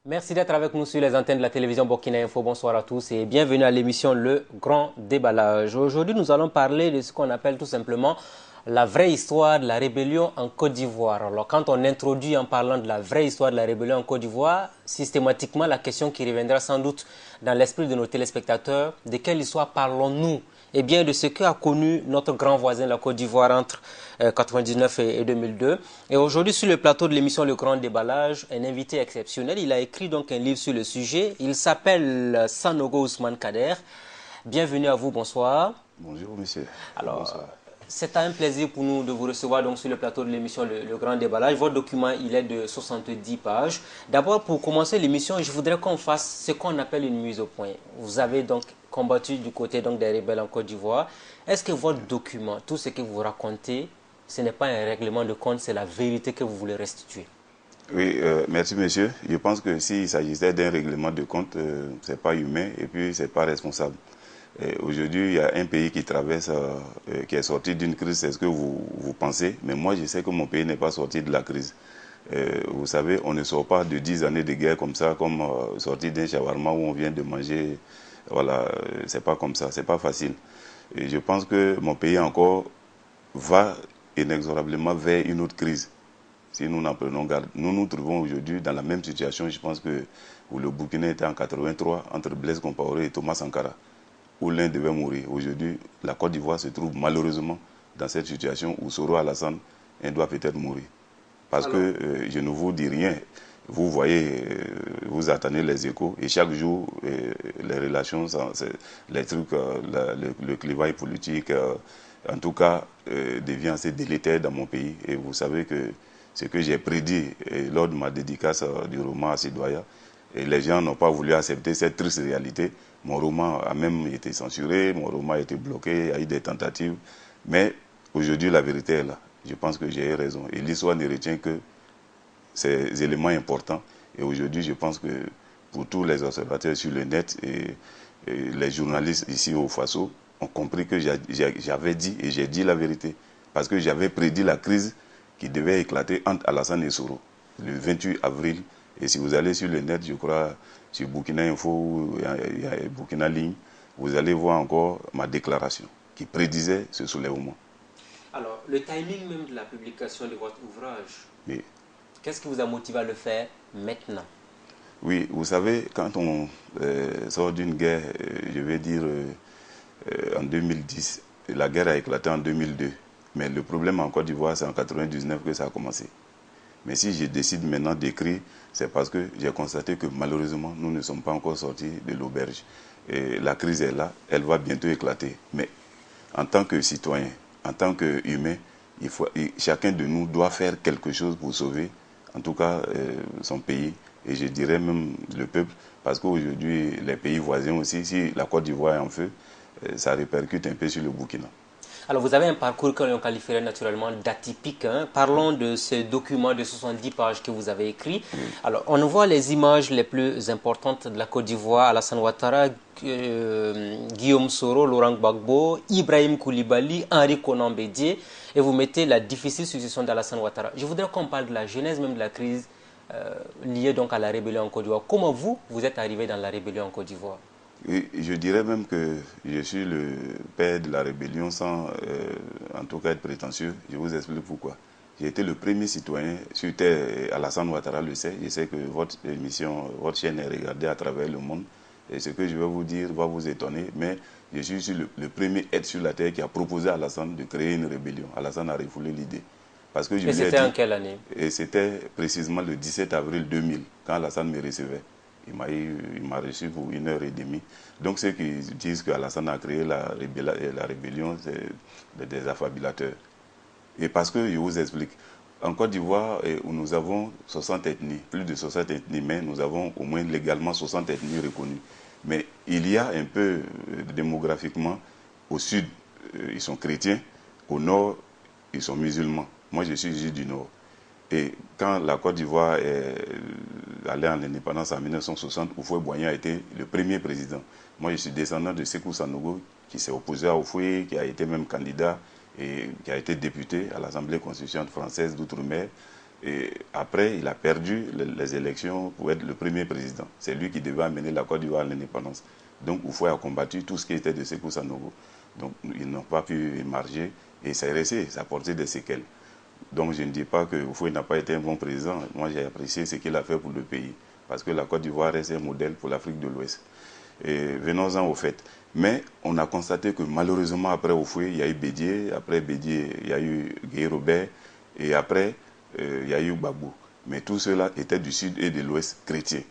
Merci d'être avec nous sur les antennes de la télévision Burkina Info. Bonsoir à tous et bienvenue à l'émission Le Grand Déballage. Aujourd'hui, nous allons parler de ce qu'on appelle tout simplement la vraie histoire de la rébellion en Côte d'Ivoire. Alors, quand on introduit en parlant de la vraie histoire de la rébellion en Côte d'Ivoire, systématiquement, la question qui reviendra sans doute dans l'esprit de nos téléspectateurs, de quelle histoire parlons-nous? Eh bien, de ce qu'a connu notre grand voisin, la Côte d'Ivoire, entre 1999 et 2002. Et aujourd'hui, sur le plateau de l'émission Le Grand Déballage, un invité exceptionnel. Il a écrit donc un livre sur le sujet. Il s'appelle Sanogo Ousmane Kader. Bienvenue à vous, bonsoir. Bonjour, monsieur. Alors, Bonsoir. c'est un plaisir pour nous de vous recevoir donc sur le plateau de l'émission Le Grand Déballage. Votre document, il est de 70 pages. D'abord, pour commencer l'émission, je voudrais qu'on fasse ce qu'on appelle une mise au point. Vous avez donc combattu du côté donc des rebelles en Côte d'Ivoire. Est-ce que votre document, tout ce que vous racontez, ce n'est pas un règlement de compte, c'est la vérité que vous voulez restituer? Oui, merci, monsieur. Je pense que s'il s'agissait d'un règlement de compte, ce n'est pas humain et puis ce n'est pas responsable. Aujourd'hui, il y a un pays qui traverse, qui est sorti d'une crise, c'est ce que vous pensez. Mais moi, je sais que mon pays n'est pas sorti de la crise. Vous savez, on ne sort pas de 10 années de guerre comme ça, comme sorti d'un shawarma où on vient de manger. Voilà, c'est pas comme ça, c'est pas facile. Et je pense que mon pays encore va inexorablement vers une autre crise. Si nous n'en prenons garde, nous nous trouvons aujourd'hui dans la même situation, je pense que où le Burkina était en 83 entre Blaise Compaoré et Thomas Sankara, où l'un devait mourir. Aujourd'hui, la Côte d'Ivoire se trouve malheureusement dans cette situation où Soro Alassane doit peut-être mourir. Parce que je ne vous dis rien. Vous voyez, vous attendez les échos et chaque jour, les relations, les trucs, le clivage politique, en tout cas, devient assez délétère dans mon pays. Et vous savez que ce que j'ai prédit lors de ma dédicace du roman à Sidoya, et les gens n'ont pas voulu accepter cette triste réalité. Mon roman a même été censuré, mon roman a été bloqué, il y a eu des tentatives. Mais aujourd'hui, la vérité est là. Je pense que j'ai raison. Et l'histoire ne retient que ces éléments importants. Et aujourd'hui, je pense que pour tous les observateurs sur le net et les journalistes ici au Faso ont compris que j'avais dit et j'ai dit la vérité. Parce que j'avais prédit la crise qui devait éclater entre Alassane et Soro le 28 avril. Et si vous allez sur le net, je crois, sur Burkina Info, il y a Burkina Ligne, vous allez voir encore ma déclaration qui prédisait ce soulèvement. Alors, le timing même de la publication de votre ouvrage, Oui. Qu'est-ce qui vous a motivé à le faire maintenant? Oui, vous savez, quand on sort d'une guerre, je vais dire en 2010, la guerre a éclaté en 2002. Mais le problème en Côte d'Ivoire, c'est en 99 que ça a commencé. Mais si je décide maintenant d'écrire, c'est parce que j'ai constaté que malheureusement, nous ne sommes pas encore sortis de l'auberge. Et la crise est là, elle va bientôt éclater. Mais en tant que citoyen, en tant qu'humain, chacun de nous doit faire quelque chose pour sauver, en tout cas, son pays. Et je dirais même le peuple, parce qu'aujourd'hui, les pays voisins aussi, si la Côte d'Ivoire est en feu, ça répercute un peu sur le Burkina. Alors, vous avez un parcours que l'on qualifierait naturellement d'atypique. Parlons de ce document de 70 pages que vous avez écrit. Alors, on voit les images les plus importantes de la Côte d'Ivoire, Alassane Ouattara, Guillaume Soro, Laurent Gbagbo, Ibrahim Koulibaly, Henri Konan Bédié, et vous mettez la difficile succession d'Alassane Ouattara. Je voudrais qu'on parle de la genèse même de la crise liée donc à la rébellion en Côte d'Ivoire. Comment vous êtes arrivé dans la rébellion en Côte d'Ivoire? Et je dirais même que je suis le père de la rébellion sans en tout cas être prétentieux. Je vous explique pourquoi. J'ai été le premier citoyen sur terre, Alassane Ouattara le sait. Je sais que votre émission, votre chaîne est regardée à travers le monde. Et ce que je vais vous dire va vous étonner. Mais je suis le premier être sur la terre qui a proposé à Alassane de créer une rébellion. Alassane a refoulé l'idée. Parce que je Et lui ai c'était dit, en quelle année? et c'était précisément le 17 avril 2000, quand Alassane me recevait. Il m'a reçu pour 1 heure et demie. Donc ceux qui disent qu'Alassane a créé la rébellion, c'est des affabulateurs. Et parce que je vous explique, en Côte d'Ivoire, où nous avons 60 ethnies, plus de 60 ethnies, mais nous avons au moins légalement 60 ethnies reconnues. Mais il y a un peu démographiquement, au sud, ils sont chrétiens, au nord, ils sont musulmans. Moi, je suis juste du nord. Et quand la Côte d'Ivoire est allée en indépendance en 1960, Houphouët-Boigny a été le premier président. Moi, je suis descendant de Sékou Sanogo, qui s'est opposé à Houphouët, qui a été même candidat et qui a été député à l'Assemblée constituante française d'Outre-mer. Et après, il a perdu les élections pour être le premier président. C'est lui qui devait amener la Côte d'Ivoire à l'indépendance. Donc, Houphouët a combattu tout ce qui était de Sékou Sanogo. Donc, ils n'ont pas pu émarger et c'est resté, ça a porté des séquelles. Donc, je ne dis pas que Houphouët n'a pas été un bon président. Moi, j'ai apprécié ce qu'il a fait pour le pays. Parce que la Côte d'Ivoire reste un modèle pour l'Afrique de l'Ouest. Et venons-en au fait. Mais on a constaté que malheureusement, après Houphouët, il y a eu Bédié. Après Bédié, il y a eu Guy Robert. Et après, il y a eu Gbagbo. Mais tout cela était du sud et de l'ouest chrétien.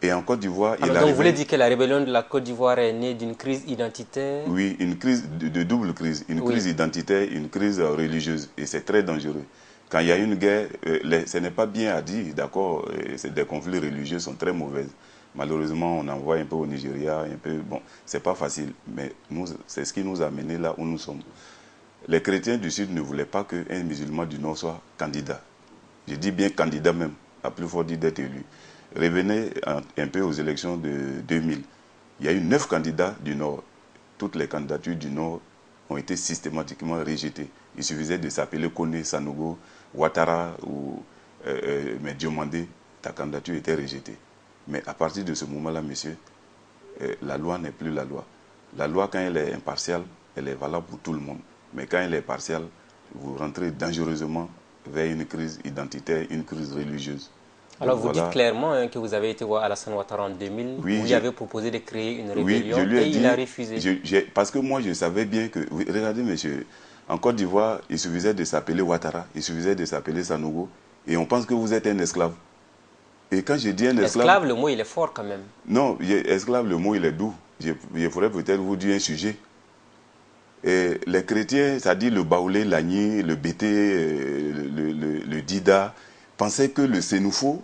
Et en Côte d'Ivoire, donc vous voulez dire que la rébellion de la Côte d'Ivoire est née d'une crise identitaire? Oui, une crise de double crise. Une crise identitaire, une crise religieuse. Et c'est très dangereux. Quand il y a une guerre, ce n'est pas bien à dire, d'accord, des conflits religieux sont très mauvais. Malheureusement, on en voit un peu au Nigeria, un peu, bon, c'est pas facile, mais c'est ce qui nous a menés là où nous sommes. Les chrétiens du Sud ne voulaient pas qu'un musulman du Nord soit candidat. Je dis bien candidat même, à plus fort dire d'être élu. Revenez un peu aux élections de 2000. Il y a eu 9 candidats du Nord. Toutes les candidatures du Nord ont été systématiquement rejetées. Il suffisait de s'appeler Kone, Sanogo, Ouattara ou Diomandé, ta candidature était rejetée. Mais à partir de ce moment-là, monsieur, la loi n'est plus la loi. La loi, quand elle est impartiale, elle est valable pour tout le monde. Mais quand elle est partielle, vous rentrez dangereusement vers une crise identitaire, une crise religieuse. Alors vous dites clairement que vous avez été voir Alassane Ouattara en 2000, vous lui avez proposé de créer une rébellion et il a refusé. Parce que moi je savais bien que, regardez monsieur, en Côte d'Ivoire, il suffisait de s'appeler Ouattara, il suffisait de s'appeler Sanogo, et on pense que vous êtes un esclave. Et quand je dis un esclave... Esclave, le mot il est fort quand même. Non, esclave, le mot il est doux. Je pourrais peut-être vous dire un sujet. Et les chrétiens, c'est-à-dire le Baoulé, l'Agni, le Bété, le Dida, pensaient que le Sénoufo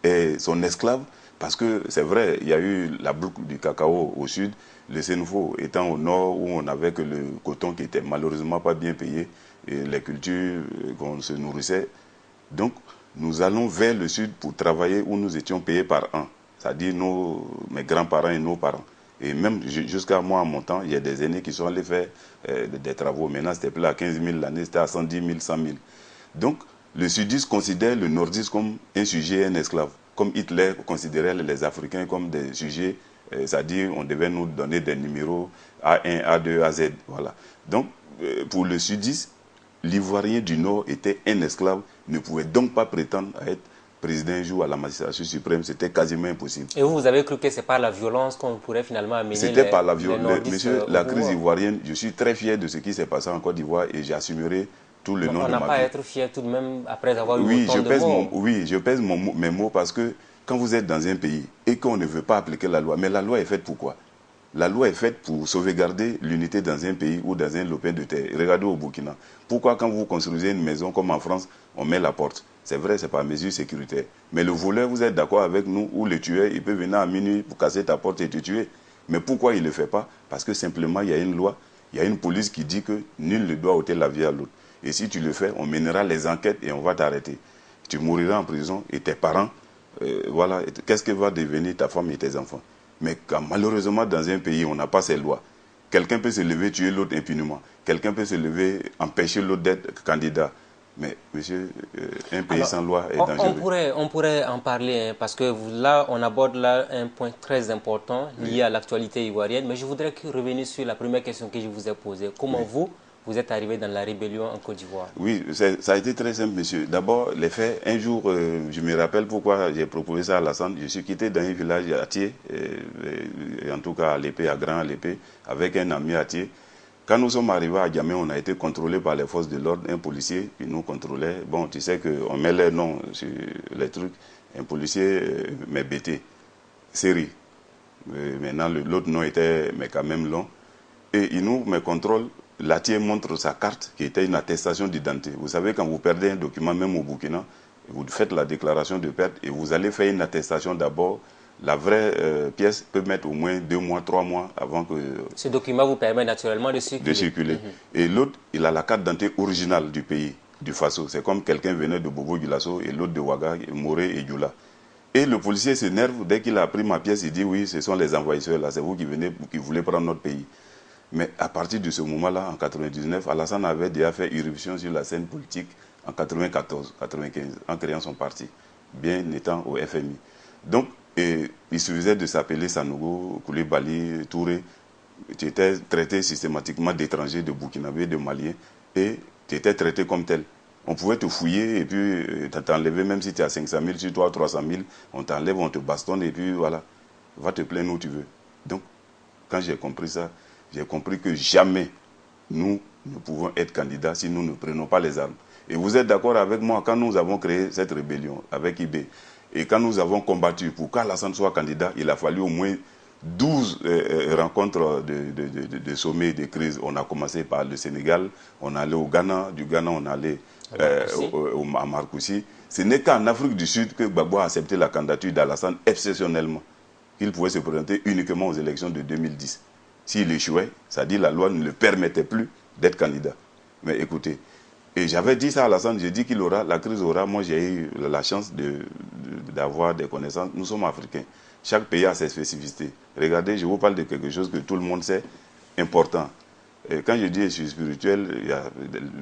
est son esclave, parce que c'est vrai, il y a eu la boucle du cacao au sud, le Sénoufo étant au nord, où on n'avait que le coton qui était malheureusement pas bien payé, et les cultures qu'on se nourrissait. Donc, nous allons vers le sud pour travailler où nous étions payés par an, c'est-à-dire mes grands-parents et nos parents. Et même jusqu'à moi, à mon temps, il y a des aînés qui sont allés faire des travaux. Maintenant, c'était plus à 15 000 l'année, c'était à 110 000, 100 000. Donc, le sudiste considère le nordiste comme un sujet, un esclave. Comme Hitler considérait les Africains comme des sujets, c'est-à-dire on devait nous donner des numéros A1, A2, AZ. Voilà. Donc, pour le sudiste, l'Ivoirien du Nord était un esclave, ne pouvait donc pas prétendre à être président un jour à la magistrature suprême, c'était quasiment impossible. Et vous avez cru que c'est par la violence qu'on pourrait finalement amener C'était par la violence. Monsieur, la crise ivoirienne, je suis très fier de ce qui s'est passé en Côte d'Ivoire et j'assumerai tout le nom de ma vie. On n'a pas à être fier tout de même après avoir eu autant de morts. Oui, je pèse mes mots parce que quand vous êtes dans un pays et qu'on ne veut pas appliquer la loi, mais la loi est faite pour quoi? La loi est faite pour sauvegarder l'unité dans un pays ou dans un lopin de terre. Regardez au Burkina. Pourquoi quand vous construisez une maison comme en France, on met la porte? C'est vrai, c'est par mesure sécuritaire. Mais le voleur, vous êtes d'accord avec nous, ou le tueur, il peut venir à minuit pour casser ta porte et te tuer. Mais pourquoi il ne le fait pas? Parce que simplement, il y a une loi, il y a une police qui dit que nul ne doit ôter la vie à l'autre. Et si tu le fais, on mènera les enquêtes et on va t'arrêter. Tu mouriras en prison et tes parents, voilà, qu'est-ce que va devenir ta femme et tes enfants? Mais quand malheureusement dans un pays on n'a pas ces lois, quelqu'un peut se lever tuer l'autre impunément, quelqu'un peut se lever empêcher l'autre d'être candidat. Mais monsieur, un pays sans loi est dangereux. On pourrait en parler, parce que là on aborde là un point très important lié à l'actualité ivoirienne, mais je voudrais revenir sur la première question que je vous ai posée. Comment vous êtes arrivé dans la rébellion en Côte d'Ivoire? Oui, ça a été très simple, monsieur. D'abord, les faits, un jour, je me rappelle pourquoi j'ai proposé ça à Alassane. Je suis quitté dans un village à Thiers, en tout cas à l'épée, à Grand à l'épée, avec un ami à Thiers. Quand nous sommes arrivés à Djamé, on a été contrôlés par les forces de l'ordre, un policier qui nous contrôlait. Bon, tu sais qu'on met les noms sur les trucs. Un policier, mais bêté, série. Maintenant, l'autre nom était, mais quand même long. Et il nous me contrôle. L'ATIE montre sa carte qui était une attestation d'identité. Vous savez, quand vous perdez un document, même au Burkina, vous faites la déclaration de perte et vous allez faire une attestation d'abord. La vraie pièce peut mettre au moins 2 mois, 3 mois avant que... Ce document vous permet naturellement de circuler. Et l'autre, il a la carte d'identité originale du pays, du Faso. C'est comme quelqu'un venait de Bobo Dioulasso et l'autre de Ouaga, Moré et Dioula. Et le policier s'énerve, dès qu'il a pris ma pièce, il dit oui, ce sont les envahisseurs là, c'est vous qui voulez prendre notre pays. Mais à partir de ce moment-là, en 1999, Alassane avait déjà fait irruption sur la scène politique en 94, 95, en créant son parti, bien étant au FMI. Donc, il suffisait de s'appeler Sanogo, Koulibaly, Touré. Tu étais traité systématiquement d'étranger, de Burkinabé, de Malien, et tu étais traité comme tel. On pouvait te fouiller et puis t'enlever, même si tu as 500 000, sur toi 300 000, on t'enlève, on te bastonne et puis voilà, va te plaindre où tu veux. Donc, quand j'ai compris ça, j'ai compris que jamais nous ne pouvons être candidats si nous ne prenons pas les armes. Et vous êtes d'accord avec moi, quand nous avons créé cette rébellion avec IB, et quand nous avons combattu pour qu'Alassane soit candidat, il a fallu au moins 12 rencontres de sommets, de crises. On a commencé par le Sénégal, on allait au Ghana, du Ghana on allait à Marcoussis. Ce n'est qu'en Afrique du Sud que Gbagbo a accepté la candidature d'Alassane exceptionnellement. Il pouvait se présenter uniquement aux élections de 2010. S'il échouait, ça dit la loi ne le permettait plus d'être candidat. Mais écoutez, et j'avais dit ça à Alassane, j'ai dit qu'il aura, la crise aura, moi j'ai eu la chance d'avoir des connaissances. Nous sommes africains. Chaque pays a ses spécificités. Regardez, je vous parle de quelque chose que tout le monde sait, important. Et quand je dis je suis spirituel, il y a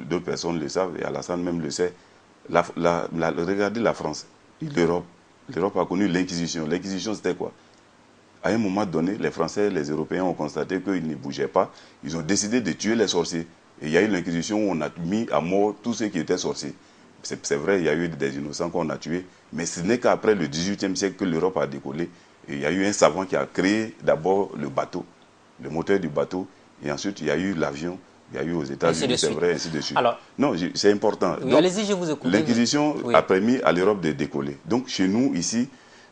d'autres personnes le savent, et Alassane même le sait. Regardez la France, l'Europe. L'Europe a connu l'Inquisition. L'Inquisition, c'était quoi? À un moment donné, les Français, les Européens ont constaté qu'ils ne bougeaient pas. Ils ont décidé de tuer les sorciers. Et il y a eu l'Inquisition où on a mis à mort tous ceux qui étaient sorciers. C'est vrai, il y a eu des innocents qu'on a tués. Mais ce n'est qu'après le XVIIIe siècle que l'Europe a décollé. Et il y a eu un savant qui a créé d'abord le bateau, le moteur du bateau. Et ensuite, il y a eu l'avion. Il y a eu aux États-Unis, c'est vrai, ainsi de suite. Alors, non, c'est important. Oui, allez-y, je vous écoute. L'Inquisition a permis à l'Europe de décoller. Donc, chez nous, ici,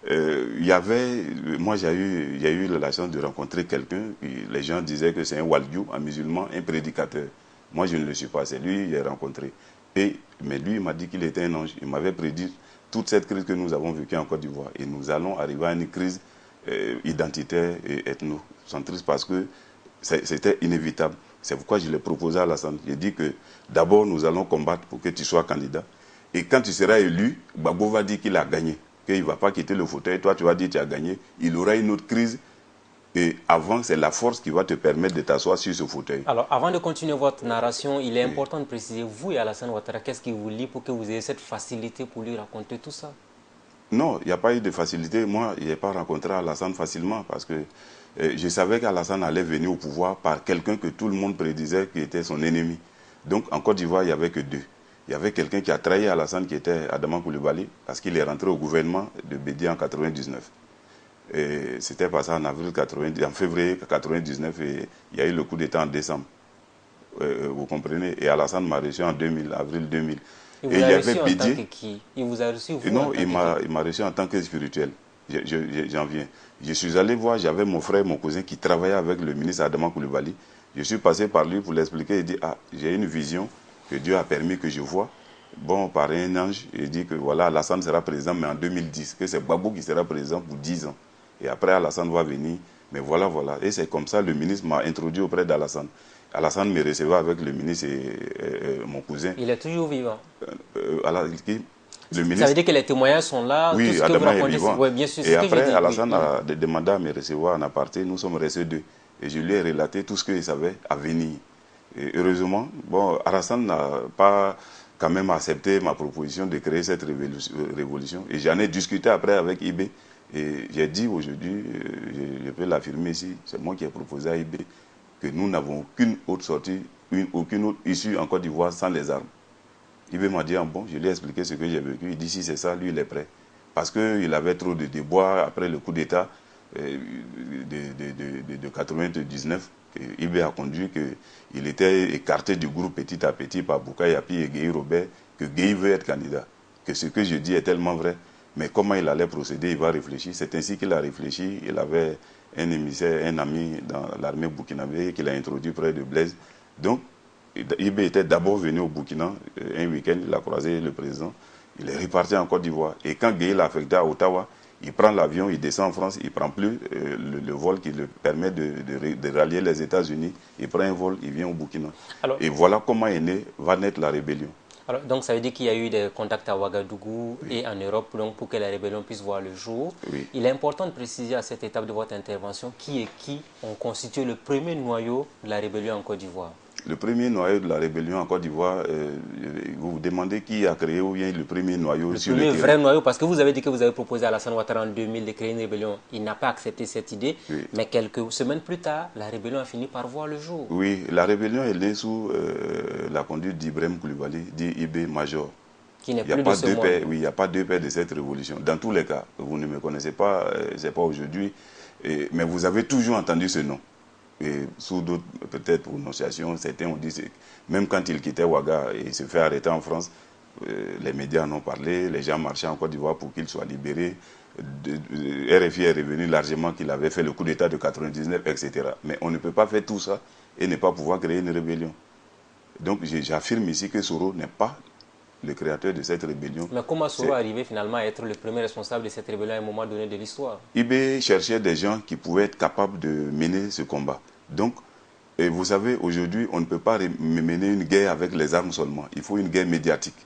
il y avait, moi j'ai eu la chance de rencontrer quelqu'un, les gens disaient que c'est un waliou, un musulman, un prédicateur. Moi je ne le suis pas, c'est lui que j'ai rencontré. Mais lui il m'a dit qu'il était un ange, il m'avait prédit toute cette crise que nous avons vécue en Côte d'Ivoire. Et nous allons arriver à une crise identitaire et ethnocentriste parce que c'était inévitable. C'est pourquoi je l'ai proposé à Alassane. J'ai dit que d'abord nous allons combattre pour que tu sois candidat. Et quand tu seras élu, Gbagbo va dire qu'il a gagné, qu'il ne va pas quitter le fauteuil. Toi, tu vas dire que tu as gagné. Il aura une autre crise. Et avant, c'est la force qui va te permettre de t'asseoir sur ce fauteuil. Alors, avant de continuer votre narration, il est important de préciser, vous et Alassane Ouattara, qu'est-ce qui vous lie pour que vous ayez cette facilité pour lui raconter tout ça? Non, il n'y a pas eu de facilité. Moi, je n'ai pas rencontré Alassane facilement parce que je savais qu'Alassane allait venir au pouvoir par quelqu'un que tout le monde prédisait qui était son ennemi. Donc, en Côte d'Ivoire, il n'y avait que deux. Il y avait quelqu'un qui a trahi Alassane, qui était Adama Koulibaly, parce qu'il est rentré au gouvernement de Bédi en 99. C'était passé en février 99 et il y a eu le coup d'État en décembre. Vous comprenez? Et Alassane m'a reçu en avril 2000. Il vous a reçu en tant que qui? Il vous a reçu vous? Non, il m'a reçu en tant que spirituel. J'en viens. Je suis allé voir, j'avais mon frère, mon cousin qui travaillait avec le ministre Adama Koulibaly. Je suis passé par lui pour l'expliquer. Il dit, ah, j'ai une vision que Dieu a permis que je vois. Bon, par un ange, il dit que voilà, Alassane sera président, mais en 2010, que c'est Gbagbo qui sera président pour 10 ans. Et après, Alassane va venir. Mais voilà, voilà. Et c'est comme ça, le ministre m'a introduit auprès d'Alassane. Alassane me recevait avec le ministre et mon cousin. Il est toujours vivant. Le ministre, ça veut dire que les témoignages sont là. Oui, tout ce Adama que vous est vivant. Oui, bien sûr, et après, Alassane a demandé à me recevoir en aparté. Nous sommes restés deux. Et je lui ai relaté tout ce qu'il savait à venir. Et heureusement, bon, Alassane n'a pas quand même accepté ma proposition de créer cette révolution. Et j'en ai discuté après avec IB. Et j'ai dit aujourd'hui, je peux l'affirmer ici, c'est moi qui ai proposé à IB que nous n'avons aucune autre sortie, aucune autre issue en Côte d'Ivoire sans les armes. IB m'a dit, ah bon, je lui ai expliqué ce que j'ai vécu. Il dit, si c'est ça, lui, il est prêt. Parce qu'il avait trop de déboires après le coup d'État de 99. IB a conduit qu'il était écarté du groupe petit à petit par Bouka Yapi et Gueye Robert, que Gueye veut être candidat. Que ce que je dis est tellement vrai. Mais comment il allait procéder, il va réfléchir. C'est ainsi qu'il a réfléchi. Il avait un émissaire, un ami dans l'armée burkinabé qu'il a introduit près de Blaise. Donc, IB était d'abord venu au Burkina, un week-end, il a croisé le président. Il est reparti en Côte d'Ivoire. Et quand Gueye l'a affecté à Ottawa, il prend l'avion, il descend en France, il ne prend plus le vol qui lui permet de rallier les États-Unis. Il prend un vol, il vient au Burkina. Alors, et voilà comment va naître la rébellion. Alors, donc ça veut dire qu'il y a eu des contacts à Ouagadougou et en Europe donc, pour que la rébellion puisse voir le jour. Oui. Il est important de préciser à cette étape de votre intervention qui et qui ont constitué le premier noyau de la rébellion en Côte d'Ivoire. Le premier noyau de la rébellion en Côte d'Ivoire, vous vous demandez qui a créé ou bien le premier noyau sur le terrain. Le premier vrai noyau, parce que vous avez dit que vous avez proposé à Alassane Ouattara en 2000 de créer une rébellion. Il n'a pas accepté cette idée, Oui. mais quelques semaines plus tard, la rébellion a fini par voir le jour. Oui, la rébellion est née sous la conduite d'Ibrahim Koulibaly, dit IB Major. Qui n'est plus de ce monde. Oui, il n'y a pas deux pères de cette révolution. Dans tous les cas, vous ne me connaissez pas, ce n'est pas aujourd'hui, mais vous avez toujours entendu ce nom. Et sous d'autres, peut-être, prononciations, certains ont dit, même quand il quittait Ouaga et il se fait arrêter en France, les médias en ont parlé, les gens marchaient en Côte d'Ivoire pour qu'il soit libéré. RFI est revenu largement qu'il avait fait le coup d'État de 99, etc. Mais on ne peut pas faire tout ça et ne pas pouvoir créer une rébellion. Donc j'affirme ici que Soro n'est pas le créateur de cette rébellion. Mais comment Soro est arrivé finalement à être le premier responsable de cette rébellion à un moment donné de l'histoire? IB cherchait des gens qui pouvaient être capables de mener ce combat. Donc, et vous savez, aujourd'hui, on ne peut pas mener une guerre avec les armes seulement. Il faut une guerre médiatique.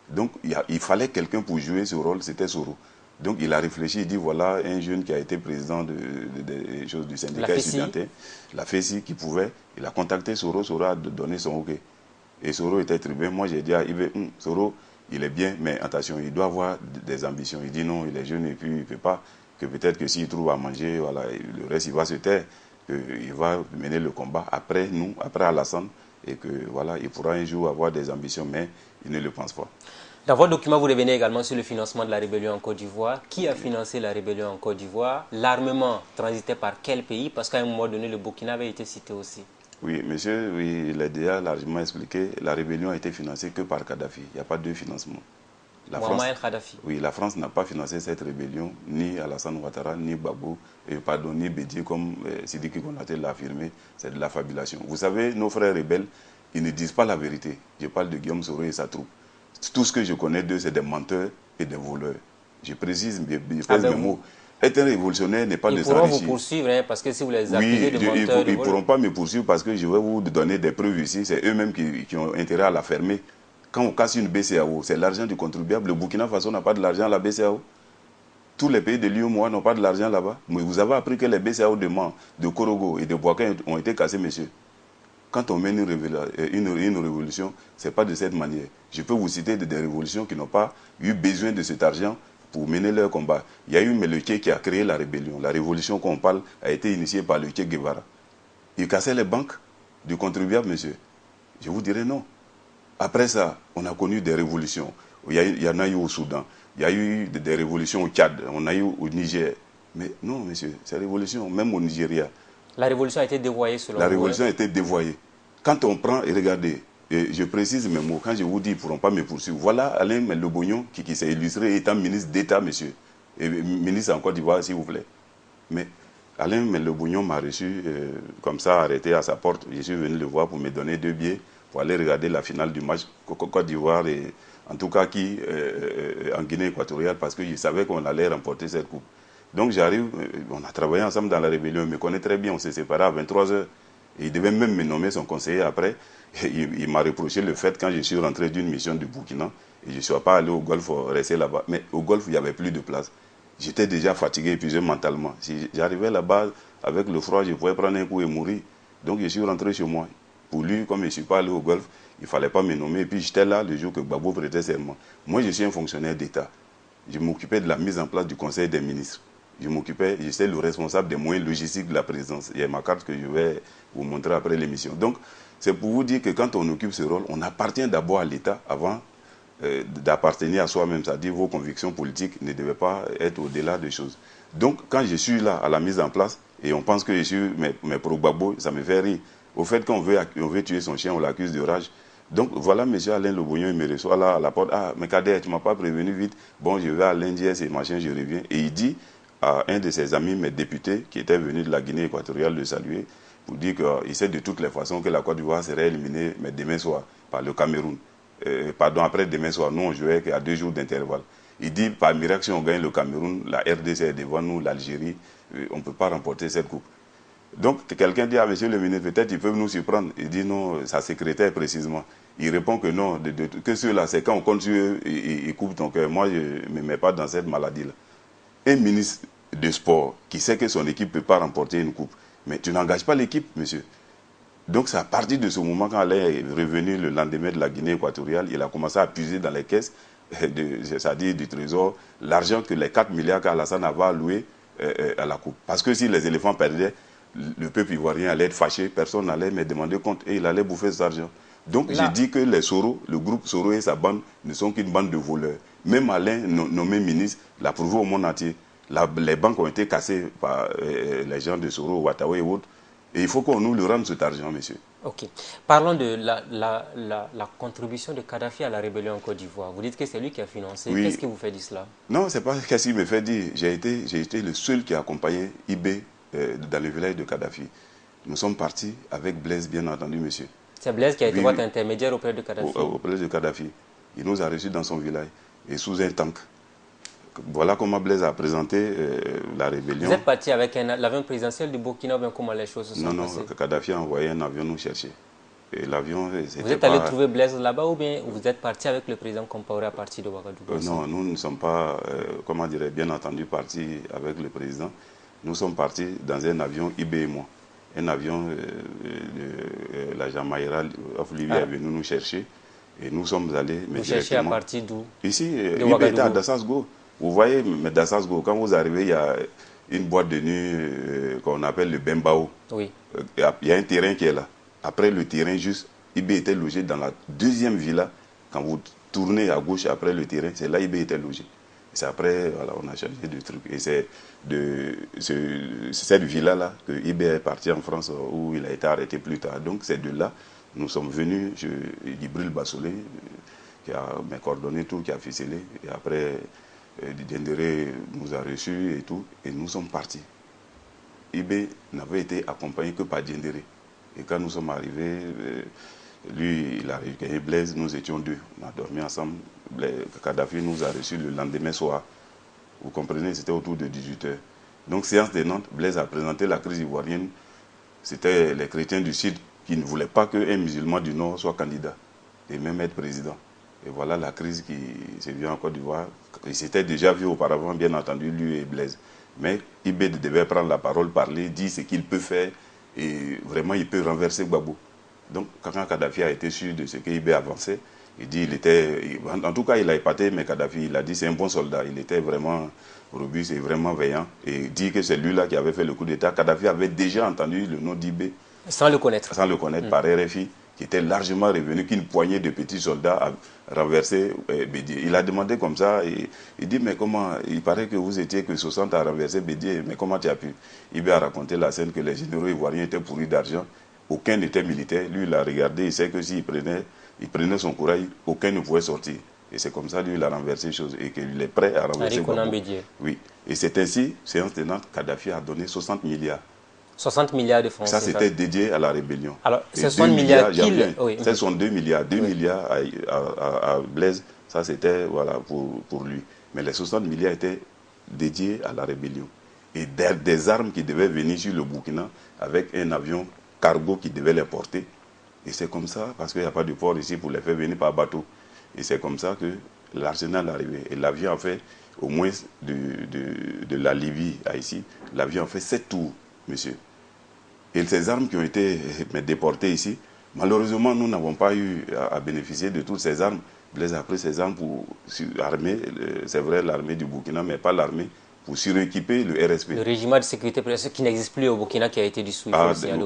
Donc, il fallait quelqu'un pour jouer ce rôle, c'était Soro. Donc, il a réfléchi, il dit, voilà un jeune qui a été président du syndicat étudiantin, la FESI, qui pouvait, il a contacté Soro, Soro a donné son OK. Et Soro était très bien. Moi, j'ai dit à IB, Soro, il est bien, mais attention, il doit avoir des ambitions. Il dit non, il est jeune et puis il ne peut pas, que peut-être que s'il trouve à manger, voilà, le reste, il va se taire, qu'il va mener le combat après nous, après Alassane, et que voilà, il pourra un jour avoir des ambitions, mais il ne le pense pas. Dans votre document, vous revenez également sur le financement de la rébellion en Côte d'Ivoire. Qui a financé la rébellion en Côte d'Ivoire? L'armement transitait par quel pays? Parce qu'à un moment donné, le Burkina avait été cité aussi. Oui, monsieur, oui, il a déjà largement expliqué. La rébellion a été financée que par Kadhafi. Il n'y a pas de financement. Mohamed Kadhafi. Oui, la France n'a pas financé cette rébellion, ni Alassane Ouattara, ni Gbagbo, ni Bédié, comme Sidiki Konaté l'a affirmé. C'est de la fabulation. Vous savez, nos frères rebelles, ils ne disent pas la vérité. Je parle de Guillaume Soro et sa troupe. Tout ce que je connais d'eux, c'est des menteurs et des voleurs. Je précise, je pèse mes mots. Être un révolutionnaire n'est pas de s'enrichir. Ils pourront vous poursuivre, hein, parce que si vous les accusez de menteurs... Ils ne pourront pas me poursuivre parce que je vais vous donner des preuves ici. C'est eux-mêmes qui ont intérêt à la fermer. Quand on casse une BCAO, c'est l'argent du contribuable. Le Burkina Faso n'a pas de l'argent à la BCAO. Tous les pays de l'UEMOA n'ont pas de l'argent là-bas. Mais vous avez appris que les BCAO de Mans, de Korogo et de Boaké ont été cassés, messieurs. Quand on mène une révolution, ce n'est pas de cette manière. Je peux vous citer des révolutions qui n'ont pas eu besoin de cet argent pour mener leur combat. Il y a eu le Che qui a créé la rébellion. La révolution qu'on parle a été initiée par le Che Guevara. Il cassait les banques du contribuable, monsieur. Je vous dirais non. Après ça, on a connu des révolutions. Il y en a eu au Soudan. Il y a eu des révolutions au Tchad. On a eu au Niger. Mais non, monsieur, ces révolutions, même au Nigeria. La révolution a été dévoyée selon vous? La révolution a été dévoyée. Quand on prend, et regardez, et je précise mes mots, quand je vous dis qu'ils ne pourront pas me poursuivre, voilà Alain Lobognon qui s'est illustré étant ministre d'État, monsieur. Et ministre en Côte d'Ivoire, s'il vous plaît. Mais Alain Lobognon m'a reçu, comme ça, arrêté à sa porte. Je suis venu le voir pour me donner 2 billets pour aller regarder la finale du match Côte d'Ivoire, et en tout cas en Guinée équatoriale, parce que je savais qu'on allait remporter cette coupe. Donc j'arrive, on a travaillé ensemble dans la rébellion, il me connaît très bien, on s'est séparés à 23h. Il devait même me nommer son conseiller après. Il m'a reproché le fait quand je suis rentré d'une mission du Burkina et je ne suis pas allé au Golfe rester là-bas. Mais au Golfe, il n'y avait plus de place. J'étais déjà fatigué, épuisé mentalement. Si j'arrivais là-bas avec le froid, je pouvais prendre un coup et mourir. Donc je suis rentré chez moi. Pour lui, comme je ne suis pas allé au Golfe, il ne fallait pas me nommer. Et puis j'étais là le jour que Gbagbo prêtait serment. Moi, je suis un fonctionnaire d'État. Je m'occupais de la mise en place du Conseil des ministres. J'étais le responsable des moyens logistiques de la présidence. Il y a ma carte que je vais vous montrer après l'émission. Donc, c'est pour vous dire que quand on occupe ce rôle, on appartient d'abord à l'État avant d'appartenir à soi-même. C'est-à-dire vos convictions politiques ne devaient pas être au-delà des choses. Donc, quand je suis là à la mise en place, et on pense que je suis mes pro-Gbagbo, ça me fait rire. Au fait, quand on veut tuer son chien, on l'accuse de rage. Donc, voilà, M. Alain Lobognon, il me reçoit là à la porte. Ah, mais Kader, tu ne m'as pas prévenu vite. Bon, je vais à l'Indiès et machin, je reviens. Et il dit à un de ses amis, mes députés, qui était venu de la Guinée équatoriale, de saluer, pour dire qu'il sait de toutes les façons que la Côte d'Ivoire serait éliminée, mais demain soir, par le Cameroun. Après demain soir, nous on jouait qu'à 2 jours d'intervalle. Il dit, par miracle, si on gagne le Cameroun, la RDC est devant nous, l'Algérie, on ne peut pas remporter cette coupe. Donc, quelqu'un dit à monsieur le ministre, peut-être ils peuvent nous surprendre. Il dit non, sa secrétaire précisément. Il répond que non, que ceux-là, c'est quand on compte sur eux, ils coupent ton cœur. Moi, je ne me mets pas dans cette maladie-là. Un ministre de sport qui sait que son équipe ne peut pas remporter une coupe, mais tu n'engages pas l'équipe, monsieur. Donc c'est à partir de ce moment, quand Alain est revenu le lendemain de la Guinée équatoriale, il a commencé à puiser dans les caisses, c'est-à-dire du Trésor, l'argent que les 4 milliards qu'Alassane avait alloués à la coupe. Parce que si les éléphants perdaient, le peuple ivoirien allait être fâché, personne n'allait me demander compte et il allait bouffer cet argent. Donc j'ai dit que les Soro, le groupe Soro et sa bande ne sont qu'une bande de voleurs. Même Alain, nommé ministre, l'a prouvé au monde entier. Les banques ont été cassées par les gens de Soro, Ouattara et autres. Et il faut qu'on nous le rende cet argent, monsieur. Ok. Parlons de la contribution de Kadhafi à la rébellion en Côte d'Ivoire. Vous dites que c'est lui qui a financé. Oui. Qu'est-ce qui vous fait dire cela? Non, c'est pas qu'est-ce qui me fait dire. J'ai été le seul qui a accompagné IB dans le village de Kadhafi. Nous sommes partis avec Blaise, bien entendu, monsieur. C'est Blaise qui a été votre intermédiaire auprès de Kadhafi? Auprès de Kadhafi. Il nous a reçus dans son village et sous un tank. Voilà comment Blaise a présenté la rébellion. Vous êtes parti avec l'avion présidentiel du Burkina, bien comment les choses se sont passées? Non, Kadhafi a envoyé un avion nous chercher. Et l'avion, vous êtes allé trouver Blaise là-bas ou bien vous êtes parti avec le président Compaoré à partir de Ouagadougou? Non, nous ne sommes pas, comment dirais, bien entendu, partis avec le président. Nous sommes partis dans un avion IB et moi. Un avion de la Jamaïra est venu nous chercher. Et nous sommes allés. Vous cherchez à partir d'où? Ici, IB était à Dassasgo. Vous voyez, mais Dassasgo, quand vous arrivez, il y a une boîte de nuit qu'on appelle le Bembao. Oui. Il y a un terrain qui est là. Après le terrain, juste, IB était logé dans la deuxième villa. Quand vous tournez à gauche après le terrain, c'est là IB était logé. C'est après, voilà, on a changé de truc. Et c'est de cette villa-là que IB est parti en France où il a été arrêté plus tard. Donc c'est de là, nous sommes venus, Djibril Bassolé, qui a coordonné tout, qui a ficelé. Et après, Diendéré nous a reçus et tout. Et nous sommes partis. IB n'avait été accompagné que par Diendéré. Et quand nous sommes arrivés, lui, il a recueilli Blaise, nous étions deux. On a dormi ensemble. Kadhafi nous a reçus le lendemain soir. Vous comprenez, c'était autour de 18h. Donc, séance de Nantes, Blaise a présenté la crise ivoirienne. C'était les chrétiens du Sud qui ne voulaient pas qu'un musulman du Nord soit candidat et même être président. Et voilà la crise qui s'est vue en Côte d'Ivoire. Il s'était déjà vu auparavant, bien entendu, lui et Blaise. Mais Ibé devait prendre la parole, parler, dire ce qu'il peut faire. Et vraiment, il peut renverser Gbagbo. Donc, quand Kadhafi a été sûr de ce qu'Ibé avançait, il dit, en tout cas, il a épaté, mais Kadhafi, il a dit, c'est un bon soldat. Il était vraiment robuste et vraiment veillant. Et il dit que c'est lui-là qui avait fait le coup d'État. Kadhafi avait déjà entendu le nom d'Ibé. Sans le connaître. Sans le connaître, par RFI, qui était largement revenu, qu'une poignée de petits soldats a renversé Bédié. Il a demandé comme ça, et il dit, mais comment, il paraît que vous étiez que 60 à renverser Bédié, mais comment tu as pu? Ibé a raconté la scène que les généraux ivoiriens étaient pourris d'argent. Aucun n'était militaire. Lui, il a regardé, il sait que s'il prenait son courage, aucun ne pouvait sortir. Et c'est comme ça, lui, il a renversé les choses et qu'il est prêt à renverser Bédié. Oui. Et c'est ainsi, séance tenante, Kadhafi a donné 60 milliards. 60 milliards de francs. Ça, c'était dédié à la rébellion. Alors, ces 60 milliards, ce sont 2 milliards. 2 milliards à Blaise, ça, c'était voilà, pour lui. Mais les 60 milliards étaient dédiés à la rébellion. Et des armes qui devaient venir sur le Burkina avec un avion cargo qui devait les porter. Et c'est comme ça, parce qu'il n'y a pas de port ici pour les faire venir par bateau. Et c'est comme ça que l'arsenal est arrivé. Et l'avion a fait, au moins de la Libye à ici, l'avion a fait 7 tours, monsieur. Et ces armes qui ont été déportées ici, malheureusement, nous n'avons pas eu à bénéficier de toutes ces armes. Blaise a pris ces armes pour armer, c'est vrai, l'armée du Burkina, mais pas l'armée, pour suréquiper le RSP. Le régiment de sécurité qui n'existe plus au Burkina, qui a été dissous.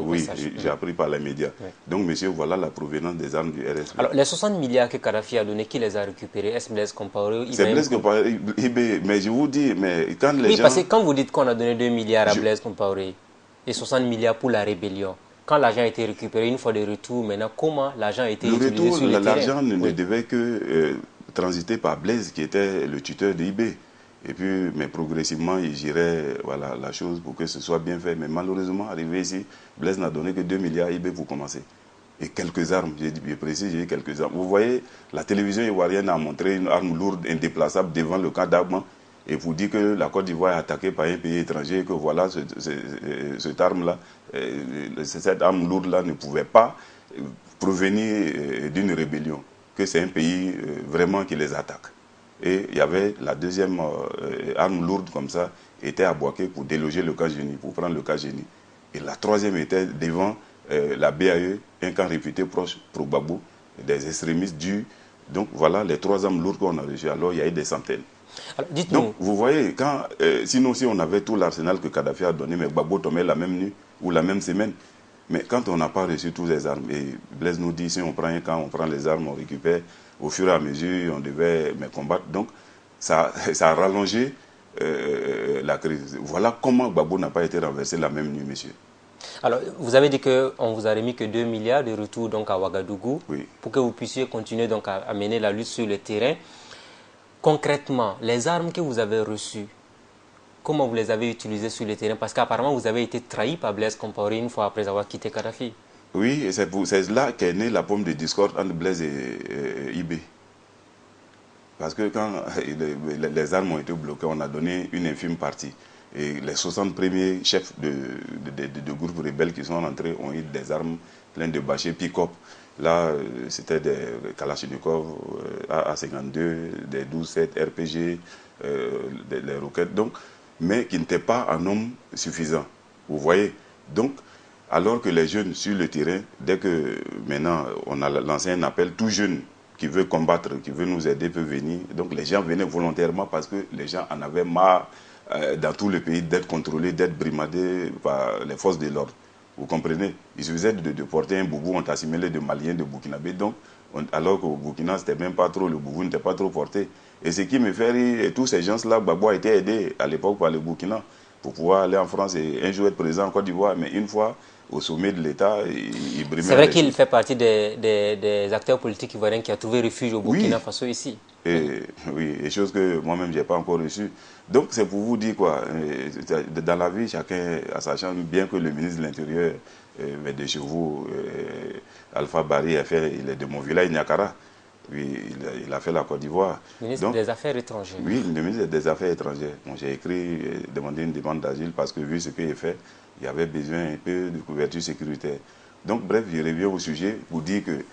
Oui, j'ai appris par les médias. Oui. Donc, monsieur, voilà la provenance des armes du RSP. Alors, les 60 milliards que Kadhafi a donnés, qui les a récupérés? Est-ce Blaise Compaoré? C'est Blaise Compaoré. Mais je vous dis, mais quand les gens... Oui, parce que quand vous dites qu'on a donné 2 milliards à Blaise Compaoré, et 60 milliards pour la rébellion, quand l'argent a été récupéré une fois de retour, maintenant, comment l'argent a été utilisé sur le terrain? L'argent ne devait que transiter par Blaise, qui était le tuteur de IB. Et puis, mais progressivement, il gérait voilà, la chose pour que ce soit bien fait. Mais malheureusement, arrivé ici, Blaise n'a donné que 2 milliards à IB pour commencer. Et quelques armes, j'ai précisé, j'ai quelques armes. Vous voyez, la télévision ivoirienne a montré une arme lourde, indéplaçable devant le camp d'Agban. Et pour dire que la Côte d'Ivoire est attaquée par un pays étranger, que voilà, cette arme-là, cette arme lourde-là ne pouvait pas provenir d'une rébellion, que c'est un pays vraiment qui les attaque. Et il y avait la deuxième arme lourde comme ça, était à Boaké pour déloger le cas Génie, pour prendre le cas Génie. Et la troisième était devant la BAE, un camp réputé proche pour Gbagbo, des extrémistes durs. Donc voilà les 3 armes lourdes qu'on a reçues. Alors il y a eu des centaines. Alors, donc vous voyez, quand, sinon si on avait tout l'arsenal que Kadhafi a donné, mais Gbagbo tombait la même nuit ou la même semaine. Mais quand on n'a pas reçu toutes les armes, et Blaise nous dit, si on prend un camp, on prend les armes, on récupère, au fur et à mesure, on devait combattre. Donc ça a rallongé la crise. Voilà comment Gbagbo n'a pas été renversé la même nuit, monsieur. Alors, vous avez dit qu'on vous a remis que 2 milliards de retour donc, à Ouagadougou, oui, pour que vous puissiez continuer donc, à mener la lutte sur le terrain. Concrètement, les armes que vous avez reçues, comment vous les avez utilisées sur le terrain? Parce qu'apparemment, vous avez été trahi par Blaise Compaoré une fois après avoir quitté Kadhafi. Oui, et c'est là qu'est née la pomme de discorde entre Blaise et IB. Parce que quand les armes ont été bloquées, on a donné une infime partie. Et les 60 premiers chefs de groupes rebelles qui sont rentrés ont eu des armes pleines de bâchés, pick-up. Là, c'était des Kalachnikov AA-52, des 12-7 RPG, des roquettes, donc, mais qui n'étaient pas en nombre suffisant. Vous voyez? Donc, alors que les jeunes sur le terrain, dès que maintenant on a lancé un appel, tout jeune qui veut combattre, qui veut nous aider peut venir. Donc les gens venaient volontairement parce que les gens en avaient marre dans tout le pays d'être contrôlés, d'être brimandés par les forces de l'ordre. Vous comprenez? Il suffisait de porter un boubou, on t'assimilait de Maliens, de Burkinabés. Donc, alors qu'au Burkina, c'était même pas trop, le boubou n'était pas trop porté. Et ce qui me fait rire, et tous ces gens-là, Gbagbo a été aidé à l'époque par le Burkina pour pouvoir aller en France et un jour être présent en Côte d'Ivoire. Mais une fois au sommet de l'État, il brimait. C'est vrai qu'il fait partie des acteurs politiques ivoiriens qui a trouvé refuge au Burkina Faso ici. Oui, et chose que moi-même, je n'ai pas encore reçue. Donc, c'est pour vous dire quoi, dans la vie, chacun a sa chance, bien que le ministre de l'Intérieur, de chez vous, Alpha Barry, il est de mon village, Niakara. Oui, il a fait la Côte d'Ivoire. Ministre des Affaires étrangères. Oui, le ministre des Affaires étrangères. Bon, j'ai écrit, demandé une demande d'asile parce que vu ce qu'il a fait, il y avait besoin un peu de couverture sécuritaire. Donc, bref, je reviens au sujet pour dire que